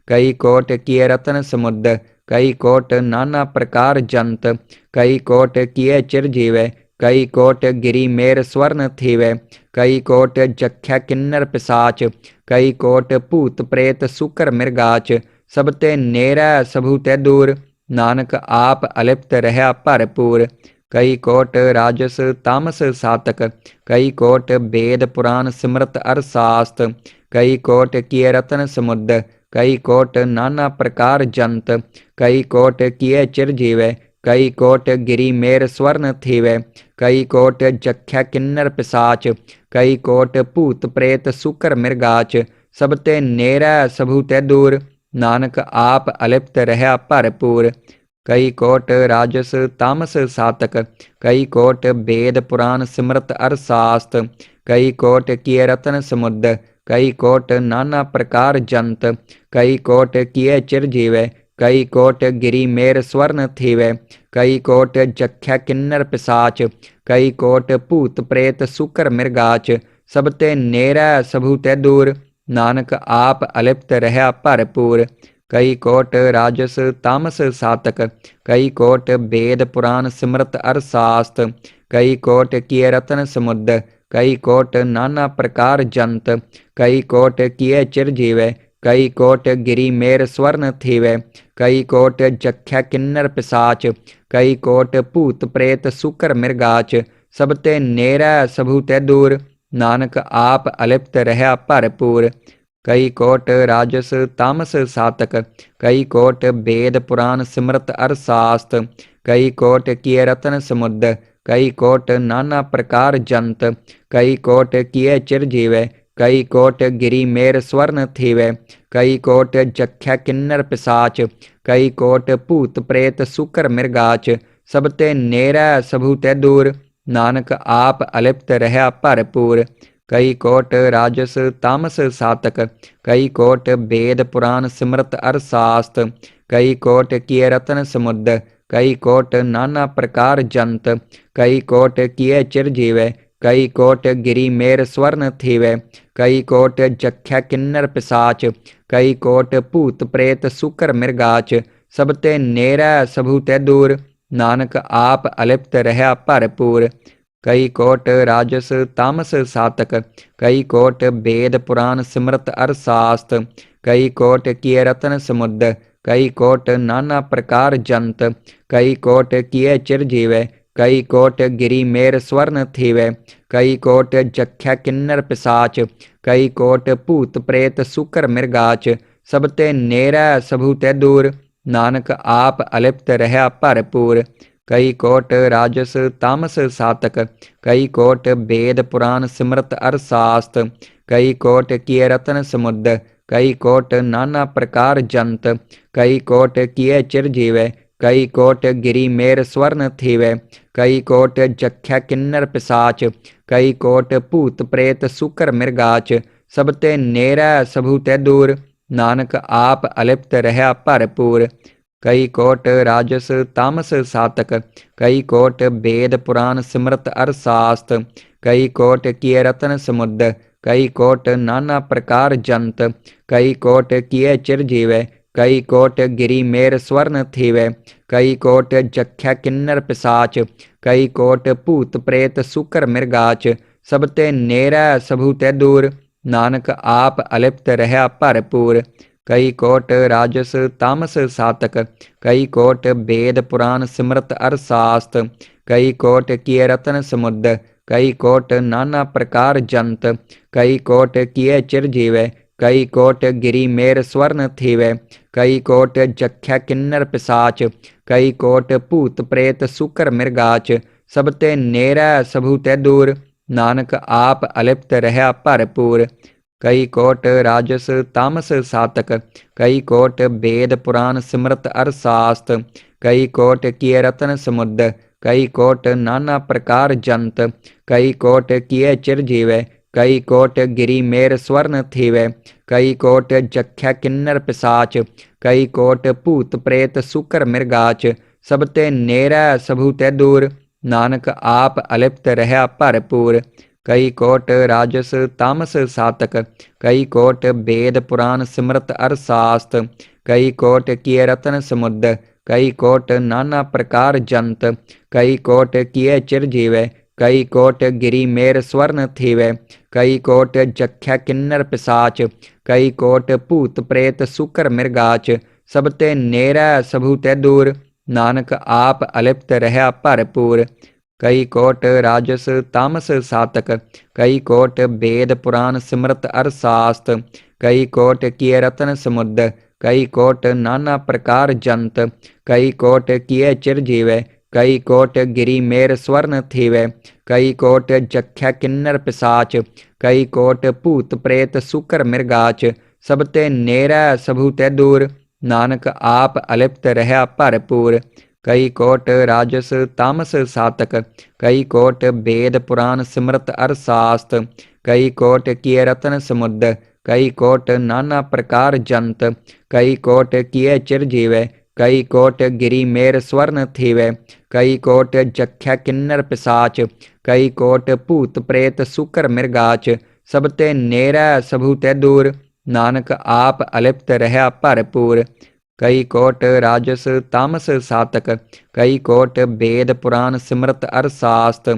कई कोट किए रत्न समुद्र, कई कोट नाना प्रकार जंत, कई कोट किए चिरजीवे, कई कोट गिरी मेर स्वर्ण थीवे, कई कोट जख्या किन्नर पिसाच, कई कोट भूत प्रेत सुकर मृगाच, सब ते नेरै सबू ते दूर, नानक आप अलिप्त रहा भरपूर। कई कोट राजस तामस सातक, कई कोट वेद पुराण सिमरत अर शास्त, कई कोट किए रत्न समुद्र, कई कोट नाना प्रकार जंत, कई कोट किए चिरजीवे, कई कोट गिरी मेर स्वर्ण थीवे, कई कोट जख्या किन्नर पिसाच, कई कोट भूत प्रेत सुकर मृगाच, सब ते नेरै सबू ते दूर, नानक आप अलिप्त रहा भरपूर। कई कोट राजस तामस सातक, कई कोट वेद पुराण सिमरत अर शास्त, कई कोट किए रत्न समुद्र, कई कोट नाना प्रकार जंत, कई कोट किए चिरजीवे, कई कोट गिरी मेर स्वर्ण थीवे, कई कोट जख्या किन्नर पिसाच, कई कोट भूत प्रेत सुकर मृगाच, सब ते नेरै सबू ते दूर, नानक आप अलिप्त रहा भरपूर। कई कोट राजस तामस सातक, कई कोट वेद पुराण सिमरत अर शास्त, कई कोट किए रत्न समुद्र, कई कोट नाना प्रकार जंत, कई कोट किए चिरजीवे, कई कोट गिरी मेर स्वर्ण थीवे, कई कोट जख्या किन्नर पिसाच, कई कोट भूत प्रेत सुकर मृगाच, सब ते नेरै सबू ते दूर, नानक आप अलिप्त रहा भरपूर। कई कोट राजस तामस सातक, कई कोट वेद पुराण सिमरत अर शास्त, कई कोट किए रत्न समुद्र, कई कोट नाना प्रकार जंत, कई कोट किए चिरजीवे, कई कोट गिरी मेर स्वर्ण थीवे, कई कोट जख्या किन्नर पिसाच, कई कोट भूत प्रेत सुकर मृगाच, सब ते नेरै सबू ते दूर, नानक आप अलिप्त रहा भरपूर। कई कोट राजस तामस सातक, कई कोट वेद पुराण सिमरत अर शास्त, कई कोट किए रत्न समुद्र, कई कोट नाना प्रकार जंत, कई कोट किए चिरजीवे, कई कोट गिरी मेर स्वर्ण थीवे, कई कोट जख्या किन्नर पिसाच, कई कोट भूत प्रेत सुकर मृगाच, सब ते नेरै सबू ते दूर, नानक आप अलिप्त रहा भरपूर। कई कोट राजस तामस सातक, कई कोट वेद पुराण सिमरत अर शास्त, कई कोट किए रत्न समुद्र, कई कोट नाना प्रकार जंत, कई कोट किए चिरजीवे, कई कोट गिरी मेर स्वर्ण थीवे, कई कोट जख्या किन्नर पिसाच, कई कोट भूत प्रेत सुकर मृगाच, सब ते नेरै सबू ते दूर, नानक आप अलिप्त रहा भरपूर। कई कोट राजस तामस सातक, कई कोट वेद पुराण सिमरत अर शास्त, कई कोट किए रतन समुद्र, कई कोट नाना प्रकार जंत, कई कोट किए चिरजीवै, कई कोट गिरी मेर स्वर्ण थीवै, कई कोट जख्या किन्नर पिसाच, कई कोट भूत प्रेत सुकर मृगाच, सब ते नेरै सबू ते दूर, नानक आप अलिप्त रहा भरपूर। कई कोट राजस तामस सातक, कई कोट वेद पुराण सिमरत अर शास्त, कई कोट किए रतन समुद्र, कई कोट नाना प्रकार जंत, कई कोट किए चिरजीवै, कई कोट गिरी मेर स्वर्ण थीवै, कई कोट जख्या किन्नर पिसाच, कई कोट भूत प्रेत सुकर मृगाच, सब ते नेरै सबू ते दूर, नानक आप अलिप्त रहा भरपूर। कई कोट राजस तामस सातक, कई कोट वेद पुराण सिमरत अर शास्त, कई कोट किए रतन समुद्र, कई कोट नाना प्रकार जंत, कई कोट किए चिरजीवै, कई कोट गिरी मेर स्वर्ण थीवै, कई कोट जख्या किन्नर पिसाच, कई कोट भूत प्रेत सुकर मृगाच, सब ते नेरै सबू ते दूर, नानक आप अलिप्त रहा भरपूर। कई कोट राजस तामस सातक, कई कोट वेद पुराण सिमरत अर शास्त, कई कोट किए रतन समुद्र, कई कोट नाना प्रकार जंत, कई कोट किए चिरजीवै, कई कोट गिरी मेर स्वर्ण थीवै, कई कोट जख्या किन्नर पिसाच, कई कोट भूत प्रेत सुकर मृगाच, सब ते नेरै सबू ते दूर, नानक आप अलिप्त रहा भरपूर। कई कोट राजस तामस सातक, कई कोट वेद पुराण सिमरत अर शास्त, कई कोट किए रतन समुद्र, कई कोट नाना प्रकार जंत, कई कोट किए चिरजीवै, कई कोट गिरी मेर स्वर्ण थीवै, कई कोट जख्या किन्नर पिसाच, कई कोट भूत प्रेत सुकर मृगाच, सब ते नेरै सबू ते दूर, नानक आप अलिप्त रहा भरपूर। कई कोट राजस तामस सातक, कई कोट वेद पुराण सिमरत अर शास्त, कई कोट किए रतन समुद्र, कई कोट नाना प्रकार जंत, कई कोट किए चिरजीवै, कई कोट गिरी मेर स्वर्ण थीवै, कई कोट जख्या किन्नर पिसाच, कई कोट भूत प्रेत सुकर मृगाच, सब ते नेरै सबू ते दूर, नानक आप अलिप्त रहा भरपूर। कई कोट राजस तामस सातक, कई कोट वेद पुराण सिमरत अर शास्त, कई कोट किए रतन समुद्र, कई कोट नाना प्रकार जंत, कई कोट किए चिरजीवै, कई कोट गिरी मेर स्वर्ण थीवै, कई कोट जख्या किन्नर पिसाच, कई कोट भूत प्रेत सुकर मृगाच, सब ते नेरै सबू ते दूर, नानक आप अलिप्त रहा भरपूर। कई कोट राजस तामस सातक, कई कोट वेद पुराण सिमरत अर शास्त,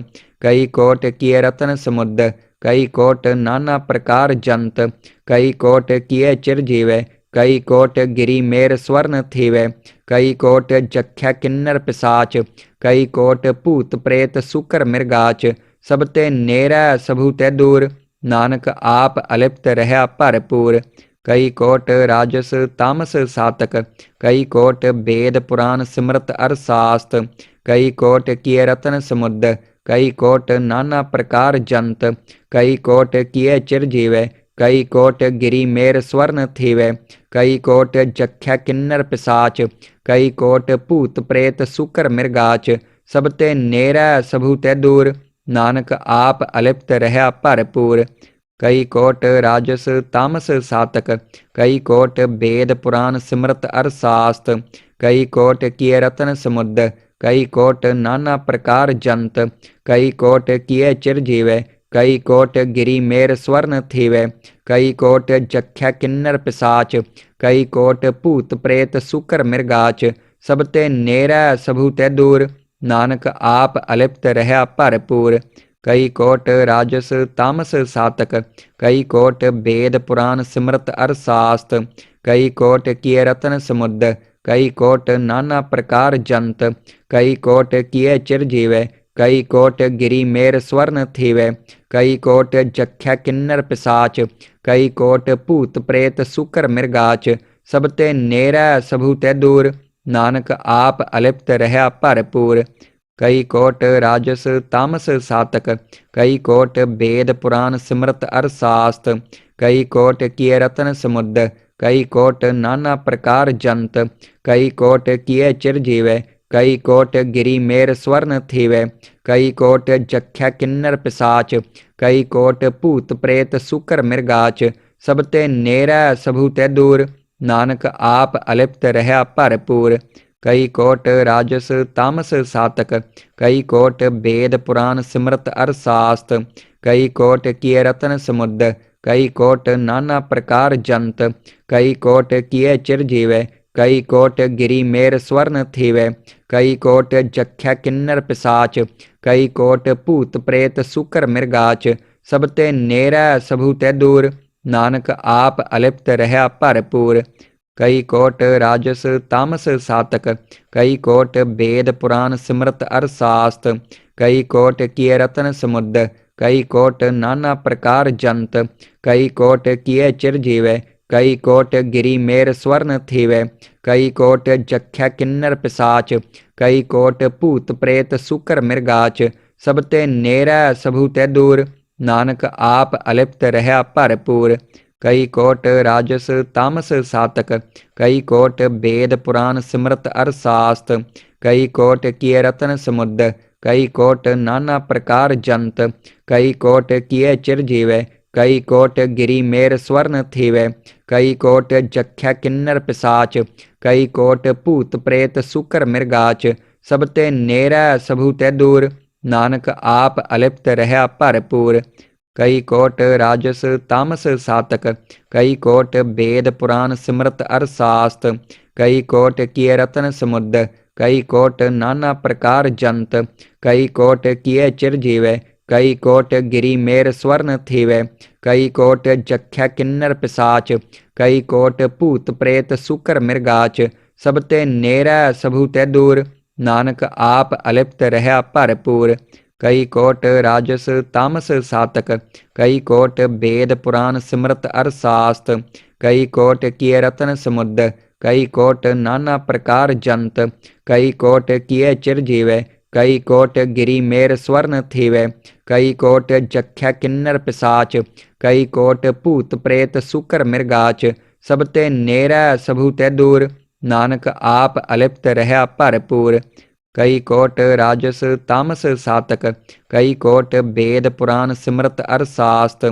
कई कोट किए रतन समुद्र, कई कोट नाना प्रकार जंत, कई कोट किए चिरजीवै, कई कोट गिरी मेर स्वर्ण थीवै, कई कोट जख्या किन्नर पिसाच, कई कोट भूत प्रेत सुकर मृगाच, सब ते नेरै सबू ते दूर, नानक आप अलिप्त रहा भरपूर। कई कोट राजस तामस सातक, कई कोट वेद पुराण सिमरत अर शास्त, कई कोट किए रतन समुद्र, कई कोट नाना प्रकार जंत, कई कोट किए चिरजीवै, कई कोट गिरी मेर स्वर्ण थीवै, कई कोट जख्या किन्नर पिसाच, कई कोट भूत प्रेत सुकर मृगाच, सब ते नेरै सबू ते दूर, नानक आप अलिप्त रहा भरपूर। कई कोट राजस तामस सातक, कई कोट वेद पुराण सिमरत अर शास्त, कई कोट किए रतन समुद्र, कई कोट नाना प्रकार जंत, कई कोट किए चिरजीवै, कई कोट गिरी मेर स्वर्ण थीवै, कई कोट जख्या किन्नर पिसाच, कई कोट भूत प्रेत सुकर मृगाच, सब ते नेरै सबू ते दूर, नानक आप अलिप्त रहा भरपूर। कई कोट राजस तामस सातक, कई कोट वेद पुराण सिमरत अर शास्त, कई कोट किए रतन समुद्र, कई कोट नाना प्रकार जंत, कई कोट किए चिरजीवै, कई कोट गिरी मेर स्वर्ण थीवै, कई कोट जख्या किन्नर पिसाच, कई कोट भूत प्रेत सुकर मृगाच, सब ते नेरै सबू ते दूर, नानक आप अलिप्त रहा भरपूर। कई कोट राजस तामस सातक, कई कोट वेद पुराण सिमरत अर शास्त, कई कोट किए रतन समुद्र, कई कोट नाना प्रकार जंत, कई कोट किए चिरजीवै, कई कोट गिरी मेर स्वर्ण थीवै, कई कोट जख्या किन्नर पिसाच, कई कोट भूत प्रेत सुकर मृगाच, सब ते नेरा सबू ते दूर, नानक आप अलिप्त रहा भरपूर। कई कोट राजस तामस सातक, कई कोट वेद पुराण सिमरत अर शास्त, कई कोट किए रतन समुद्र, कई कोट नाना प्रकार जंत, कई कोट किए चिरजीवै, कई कोट गिरी मेर स्वर्ण थीवै, कई कोट जख्या किन्नर पिसाच, कई कोट भूत प्रेत सुकर मृगाच, सब ते नेरा सबू ते दूर, नानक आप अलिप्त रहा भरपूर। कई कोट राजस तामस सातक, कई कोट वेद पुराण सिमरत अर शास्त, कई कोट किए रतन समुद्र, कई कोट नाना प्रकार जंत, कई कोट किए चिरजीवै, कई कोट गिरी मेर स्वर्ण थीवै, कई कोट जख्या किन्नर पिसाच, कई कोट भूत प्रेत सुकर मृगाच, सब ते नेरा सबू ते दूर, नानक आप अलिप्त रहा भरपूर। कई कोट राजस तामस सातक, कई कोट वेद पुराण सिमरत अर शास्त, कई कोट किए रतन समुद्र, कई कोट नाना प्रकार जंत, कई कोट किए चिरजीवै, कई कोट गिरी मेर स्वर्ण थीवै, कई कोट जख्या किन्नर पिसाच, कई कोट भूत प्रेत सुकर मृगाच, सब ते नेरा सबू ते दूर, नानक आप अलिप्त रहा भरपूर। कई कोट राजस तामस सातक, कई कोट वेद पुराण सिमरत अर शास्त, कई कोट किए रतन समुद्र, कई कोट नाना प्रकार जंत, कई कोट किए चिरजीवै, कई कोट गिरी मेर स्वर्ण थीवै, कई कोट जख्या किन्नर पिसाच, कई कोट भूत प्रेत सुकर मृगाच, सब ते नेरा सबू ते दूर, नानक आप अलिप्त रहा भरपूर। कई कोट राजस तामस सातक, कई कोट वेद पुराण सिमरत अर शास्त, कई कोट किए रतन समुद्र, कई कोट नाना प्रकार जंत, कई कोट किए चिरजीवै, कई कोट गिरी मेर स्वर्ण थीवै, कई कोट जख्या किन्नर पिसाच, कई कोट भूत प्रेत सुकर मृगाच, सब ते नेरा सबू ते दूर, नानक आप अलिप्त रहा भरपूर। कई कोट राजस तामस सातक, कई कोट वेद पुराण सिमरत अर शास्त,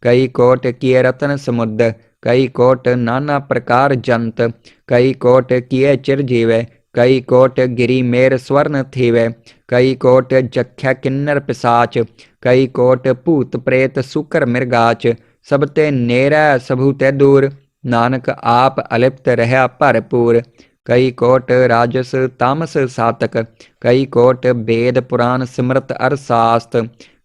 कई कोट किए रतन समुद्र, कई कोट नाना प्रकार जंत, कई कोट किए चिरजीवै, कई कोट गिरी मेर स्वर्ण थीवै, कई कोट जख्या किन्नर पिसाच, कई कोट भूत प्रेत सुकर मृगाच, सब ते नेरा सबू ते दूर, नानक आप अलिप्त रहा भरपूर। कई कोट राजस तामस सातक, कई कोट वेद पुराण सिमरत अर शास्त,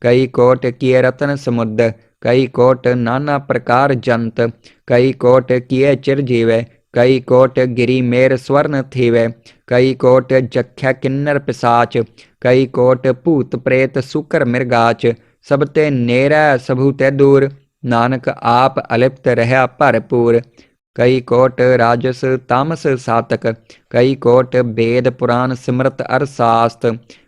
कई कोट किए रतन समुद्र, कई कोट नाना प्रकार जंत, कई कोट किए चिरजीवै, कई कोट गिरी मेर स्वर्ण थीवै, कई कोट जख्या किन्नर पिसाच, कई कोट भूत प्रेत सुकर मृगाच, सब ते नेरा सबू ते दूर, नानक आप अलिप्त रहा भरपूर। कई कोट राजस तामस सातक, कई कोट वेद पुराण सिमरत अर शास्त,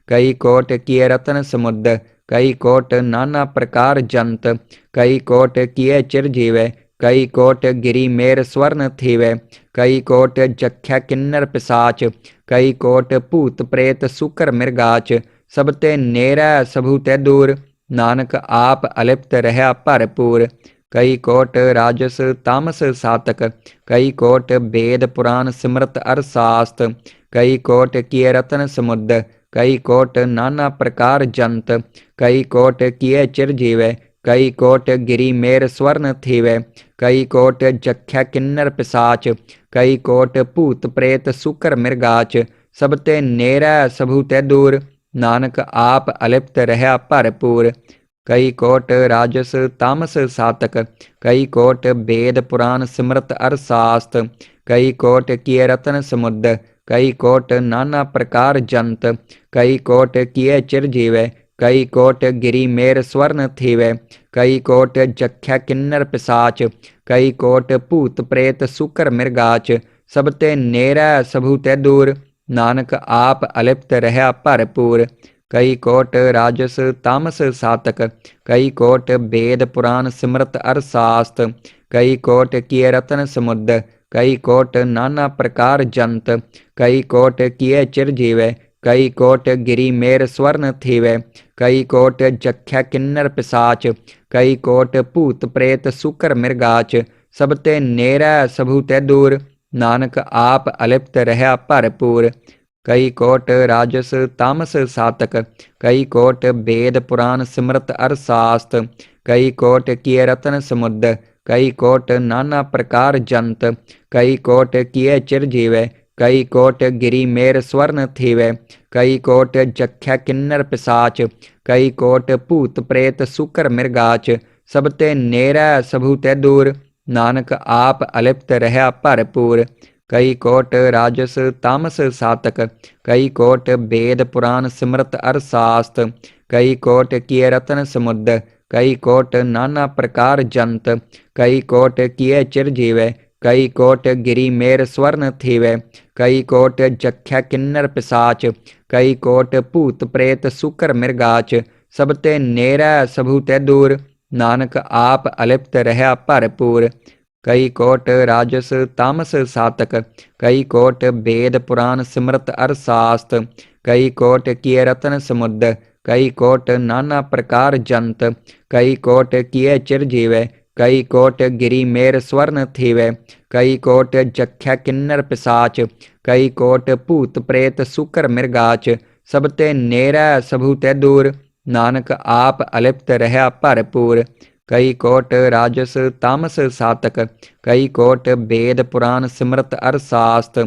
कई कोट किए रतन समुद्र, कई कोट नाना प्रकार जंत, कई कोट किए चिरजीवै, कई कोट गिरी मेर स्वर्ण थीवै, कई कोट जख्या किन्नर पिसाच, कई कोट भूत प्रेत सुकर मृगाच, सब ते नेरा सबू ते दूर, नानक आप अलिप्त रहा भरपूर। कई कोट राजस तामस सातक, कई कोट वेद पुराण सिमरत अर शास्त, कई कोट किए रतन समुद्र, कई कोट नाना प्रकार जंत, कई कोट किए चिरजीवै, कई कोट गिरी मेर स्वर्ण थीवै, कई कोट जख्या किन्नर पिसाच, कई कोट भूत प्रेत सुकर मृगाच, सब ते नेरा सबू ते दूर, नानक आप अलिप्त रहा भरपूर। कई कोट राजस तामस सातक, कई कोट वेद पुराण सिमरत अर शास्त, कई कोट किए रतन समुद्र, कई कोट नाना प्रकार जंत, कई कोट किए चिरजीवै, कई कोट गिरी मेर स्वर्ण थीवै, कई कोट जख्या किन्नर पिसाच, कई कोट भूत प्रेत सुकर मृगाच, सब ते नेरै सबहु ते दूर, नानक आप अलिप्त रहा भरपूर। कई कोट राजस तामस सातक, कई कोट वेद पुराण सिमरत अरसास्त, कई कोट किए रतन समुद्र, कई कोट नाना प्रकार जंत, कई कोट किए चिर जीवै, कई कोट गिरी मेर स्वर्ण थीवै, कई कोट जख्या किन्नर पिसाच, कई कोट भूत प्रेत सुकर मृगाच, सब ते नेरै सबहु ते दूर, नानक आप अलिप्त रहा भरपूर। कई कोट राजस तामस सातक, कई कोट वेद पुराण सिमरत अरसास्त, कई कोट किए रतन समुद्र, कई कोट नाना प्रकार जंत, कई कोट किए चिर जीवै, कई कोट गिरी मेर स्वर्ण थीवै, कई कोट जख्या किन्नर पिसाच, कई कोट भूत प्रेत सुकर मृगाच, सब ते नेरै सबहु ते दूर, नानक आप अलिप्त रहा भरपूर। कई कोट राजस तामस सातक, कई कोट वेद पुराण सिमरत अरसास्त, कई कोट किए रतन समुद्र, कई कोट नाना प्रकार जंत, कई कोट किए चिर जीवै, कई कोट गिरी मेर स्वर्ण थीवै, कई कोट जख्या किन्नर पिसाच, कई कोट भूत प्रेत सुकर मृगाच, सब ते नेरै सबहु ते दूर, नानक आप अलिप्त रहा भरपूर। कई कोट राजस तामस सातक, कई कोट वेद पुराण सिमरत अरसास्त, कई कोट किए रतन समुद्र, कई कोट नाना प्रकार जंत, कई कोट किए चिर जीवै, कई कोट गिरी मेर स्वर्ण थीवै, कई कोट जख्या किन्नर पिसाच, कई कोट भूत प्रेत सुकर मृगाच, सब ते नेरै सबहु ते दूर, नानक आप अलिप्त रहा भरपूर। कई कोट राजस तामस सातक, कई कोट वेद पुराण सिमरत अरसास्त,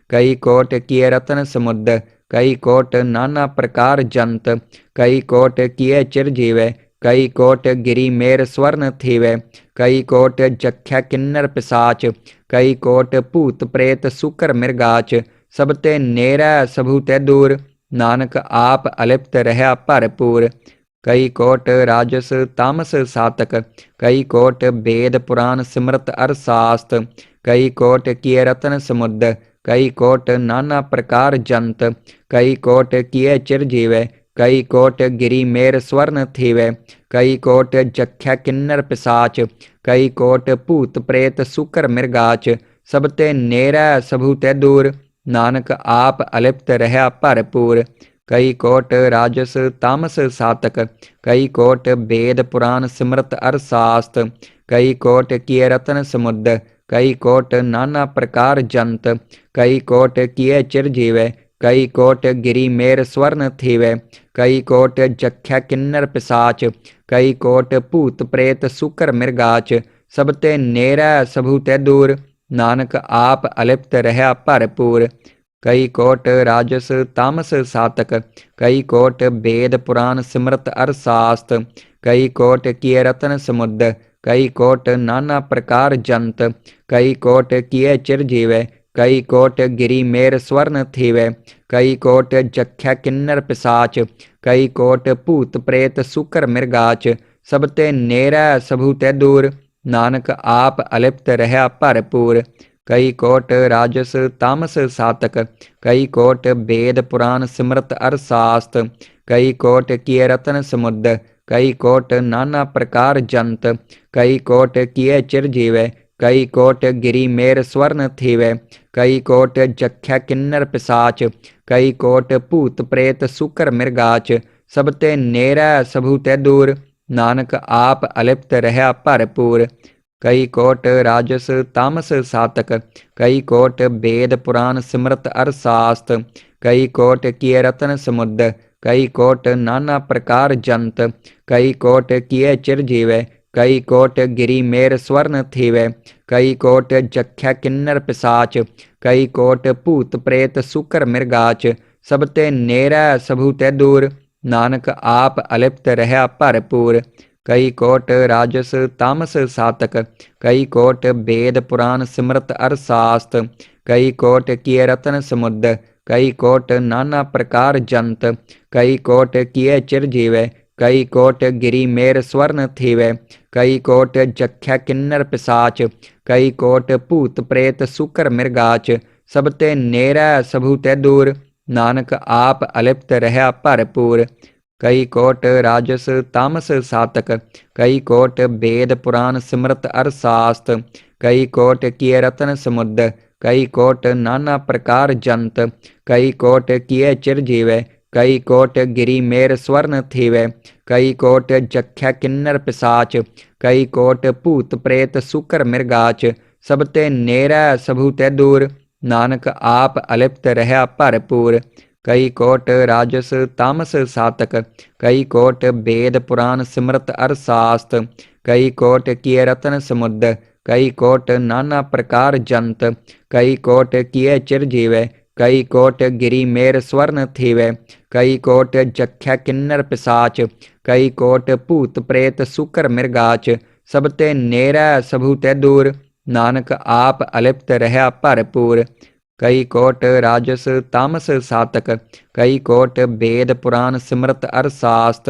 कई कोट किए रतन समुद्र, कई कोट नाना प्रकार जंत, कई कोट किए चिर जीवै, कई कोट गिरी मेर स्वर्ण थीवै, कई कोट जख्या किन्नर पिसाच, कई कोट भूत प्रेत सुकर मृगाच, सब ते नेरै सबहु ते दूर, नानक आप अलिप्त रहा भरपूर। कई कोट राजस तामस सातक, कई कोट वेद पुराण सिमरत अरसास्त, कई कोट किए रतन समुद्र, कई कोट नाना प्रकार जंत, कई कोट किए चिर जीवै, कई कोट गिरी मेर स्वर्ण थीवै, कई कोट जख्या किन्नर पिसाच, कई कोट भूत प्रेत सुकर मृगाच, सब ते नेरै सबहु ते दूर, नानक आप अलिप्त रहा भरपूर। कई कोट राजस तामस सातक, कई कोट वेद पुराण सिमरत अरसास्त, कई कोट किए रतन समुद्र, कई कोट नाना प्रकार जंत, कई कोट किए चिर जीवै, कई कोट गिरी मेर स्वर्ण थीवै, कई कोट जख्या किन्नर पिसाच, कई कोट भूत प्रेत सुकर मृगाच, सब ते नेरै सबहु ते दूर, नानक आप अलिप्त रहा भरपूर। कई कोट राजस तामस सातक, कई कोट वेद पुराण सिमरत अरसास्त, कई कोट किए रतन समुद्र, कई कोट नाना प्रकार जंत, कई कोट किए चिर जीवै, कई कोट गिरी मेर स्वर्ण थीवै, कई कोट जख्या किन्नर पिसाच, कई कोट भूत प्रेत सुकर मृगाच, सब ते नेरै सबहु ते दूर, नानक आप अलिप्त रहा भरपूर। कई कोट राजस तामस सातक, कई कोट वेद पुराण सिमरत अरसास्त, कई कोट किए रतन समुद्र, कई कोट नाना प्रकार जंत, कई कोट किए चिर जीवै, कई कोट गिरी मेर स्वर्ण थीवै, कई कोट जख्या किन्नर पिसाच, कई कोट भूत प्रेत सुकर मृगाच, सब ते नेरै सबहु ते दूर, नानक आप अलिप्त रहा भरपूर। कई कोट राजस तामस सातक, कई कोट वेद पुराण सिमरत अरसास्त, कई कोट किए रतन समुद्र, कई कोट नाना प्रकार जंत, कई कोट किए चिर जीवै, कई कोट गिरी मेर स्वर्ण थीवै, कई कोट जख्या किन्नर पिसाच, कई कोट भूत प्रेत सुकर मृगाच, सब ते नेरै सबहु ते दूर, नानक आप अलिप्त रहा भरपूर। कई कोट राजस तामस सातक, कई कोट वेद पुराण सिमरत अरसास्त, कई कोट किए रतन समुद्र, कई कोट नाना प्रकार जंत, कई कोट किए चिर जीवै, कई कोट गिरी मेर स्वर्ण थीवै, कई कोट जख्या किन्नर पिसाच, कई कोट भूत प्रेत सुकर मृगाच, सब ते नेरै सबू ते दूर, नानक आप अलिप्त रहा भरपूर। कई कोट राजस तामस सातक, कई कोट वेद पुराण सिमरत अर शास्त, कई कोट किए रतन समुद्र, कई कोट नाना प्रकार जंत, कई कोट किए चिरजीवै, कई कोट गिरी मेर स्वर्ण थीवै, कई कोट जख्या किन्नर पिसाच, कई कोट भूत प्रेत सुकर मृगाच, सब ते नेरै सबू ते दूर, नानक आप अलिप्त रहा भरपूर। कई कोट राजस तामस सातक, कई कोट वेद पुराण सिमरत अर शास्त, कई कोट किए रतन समुद्र, कई कोट नाना प्रकार जंत, कई कोट किए चिरजीवै, कई कोट गिरी मेर स्वर्ण थीवै, कई कोट जख्या किन्नर पिसाच, कई कोट भूत प्रेत सुकर मृगाच, सब ते नेरै सबू ते दूर, नानक आप अलिप्त रहा भरपूर। कई कोट राजस तामस सातक, कई कोट वेद पुराण सिमरत अर शास्त,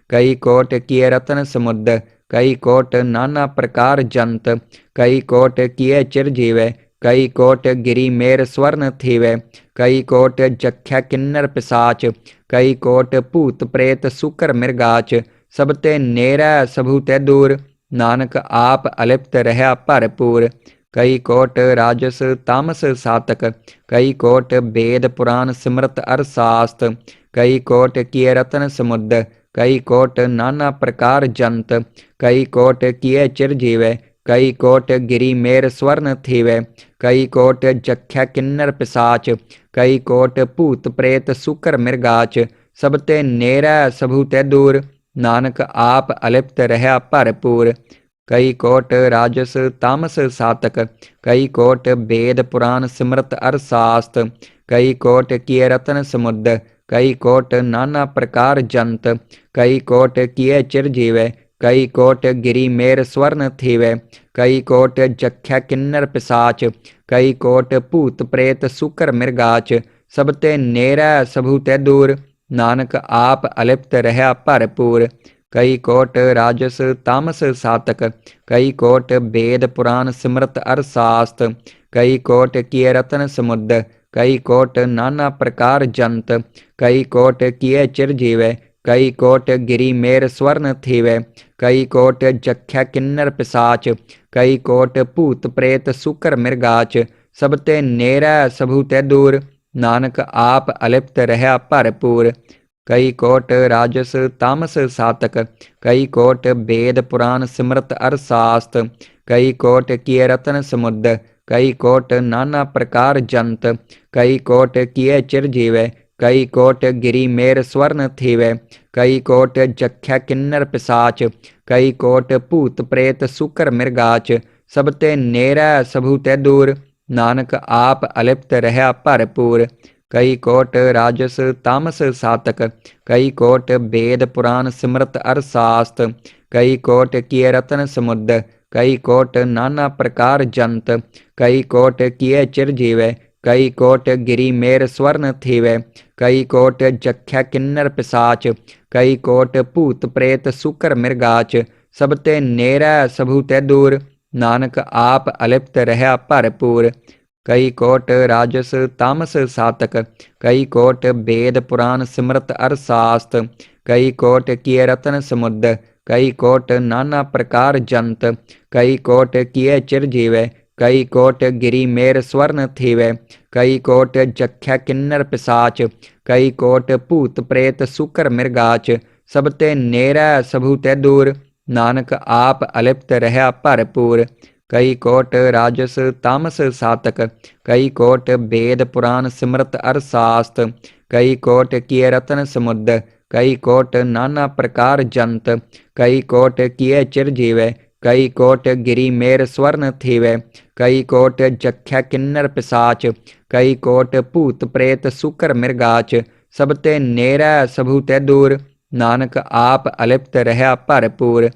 कई कोट किए रतन समुद्र, कई कोट नाना प्रकार जंत, कई कोट किए चिरजीवै, कई कोट गिरी मेर स्वर्ण थीवै, कई कोट जख्या किन्नर पिसाच, कई कोट भूत प्रेत सुकर मृगाच, सब ते नेरै सबू ते दूर, नानक आप अलिप्त रहा भरपूर। कई कोट राजस तामस सातक, कई कोट वेद पुराण सिमरत अर शास्त, कई कोट किए रतन समुद्र, कई कोट नाना प्रकार जंत, कई कोट किए चिरजीवै, कई कोट गिरी मेर स्वर्ण थीवै, कई कोट जख्या किन्नर पिसाच, कई कोट भूत प्रेत सुकर मृगाच, सब ते नेरै सबू ते दूर, नानक आप अलिप्त रहा भरपूर। कई कोट राजस तामस सातक, कई कोट वेद पुराण सिमरत अर शास्त, कई कोट किए रतन समुद्र, कई कोट नाना प्रकार जंत, कई कोट किए चिरजीवै, कई कोट गिरी मेर स्वर्ण थीवै, कई कोट जख्या किन्नर पिसाच, कई कोट भूत प्रेत सुकर मृगाच, सब ते नेरै सबू ते दूर, नानक आप अलिप्त रहा भरपूर। कई कोट राजस तामस सातक, कई कोट वेद पुराण सिमरत अर शास्त, कई कोट किए रतन समुद्र, कई कोट नाना प्रकार जंत, कई कोट किए चिरजीवै, कई कोट गिरी मेर स्वर्ण थीवै, कई कोट जख्या किन्नर पिसाच, कई कोट भूत प्रेत सुकर मृगाच, सब ते नेरै सबू ते दूर, नानक आप अलिप्त रहा भरपूर। कई कोट राजस तामस सातक, कई कोट वेद पुराण सिमरत अर शास्त, कई कोट किए रतन समुद्र, कई कोट नाना प्रकार जंत, कई कोट किए चिरजीवै, कई कोट गिरी मेर स्वर्ण थीवै, कई कोट जख्या किन्नर पिसाच, कई कोट भूत प्रेत सुकर मृगाच, सब ते नेरै सबू ते दूर, नानक आप अलिप्त रहा भरपूर। कई कोट राजस तामस सातक, कई कोट वेद पुराण सिमरत अर शास्त, कई कोट किए रतन समुद्र, कई कोट नाना प्रकार जंत, कई कोट किए चिरजीवै, कई कोट गिरी मेर स्वर्ण थीवै, कई कोट जख्या किन्नर पिसाच, कई कोट भूत प्रेत सुकर मृगाच, सब ते नेरै सबू ते दूर, नानक आप अलिप्त रहा भरपूर। कई कोट राजस तामस सातक, कई कोट वेद पुराण सिमरत अर शास्त, कई कोट किए रतन समुद्र, कई कोट नाना प्रकार जंत, कई कोट किए चिरजीवै, कई कोट गिरी मेर स्वर्ण थीवै, कई कोट जख्या किन्नर पिसाच, कई कोट भूत प्रेत सुकर मृगाच, सब ते नेरै सबू ते दूर, नानक आप अलिप्त रहा भरपूर। कई कोट राजस तामस सातक, कई कोट वेद पुराण सिमरत अर शास्त, कई कोट किए रतन समुद्र, कई कोट नाना प्रकार जंत, कई कोट किए चिरजीवै, कई कोट गिरी मेर स्वर्ण थीवै, कई कोट जख्या किन्नर पिसाच, कई कोट भूत प्रेत सुकर मृगाच, सब ते नेरै सबू ते दूर, नानक आप अलिप्त रहा भरपूर।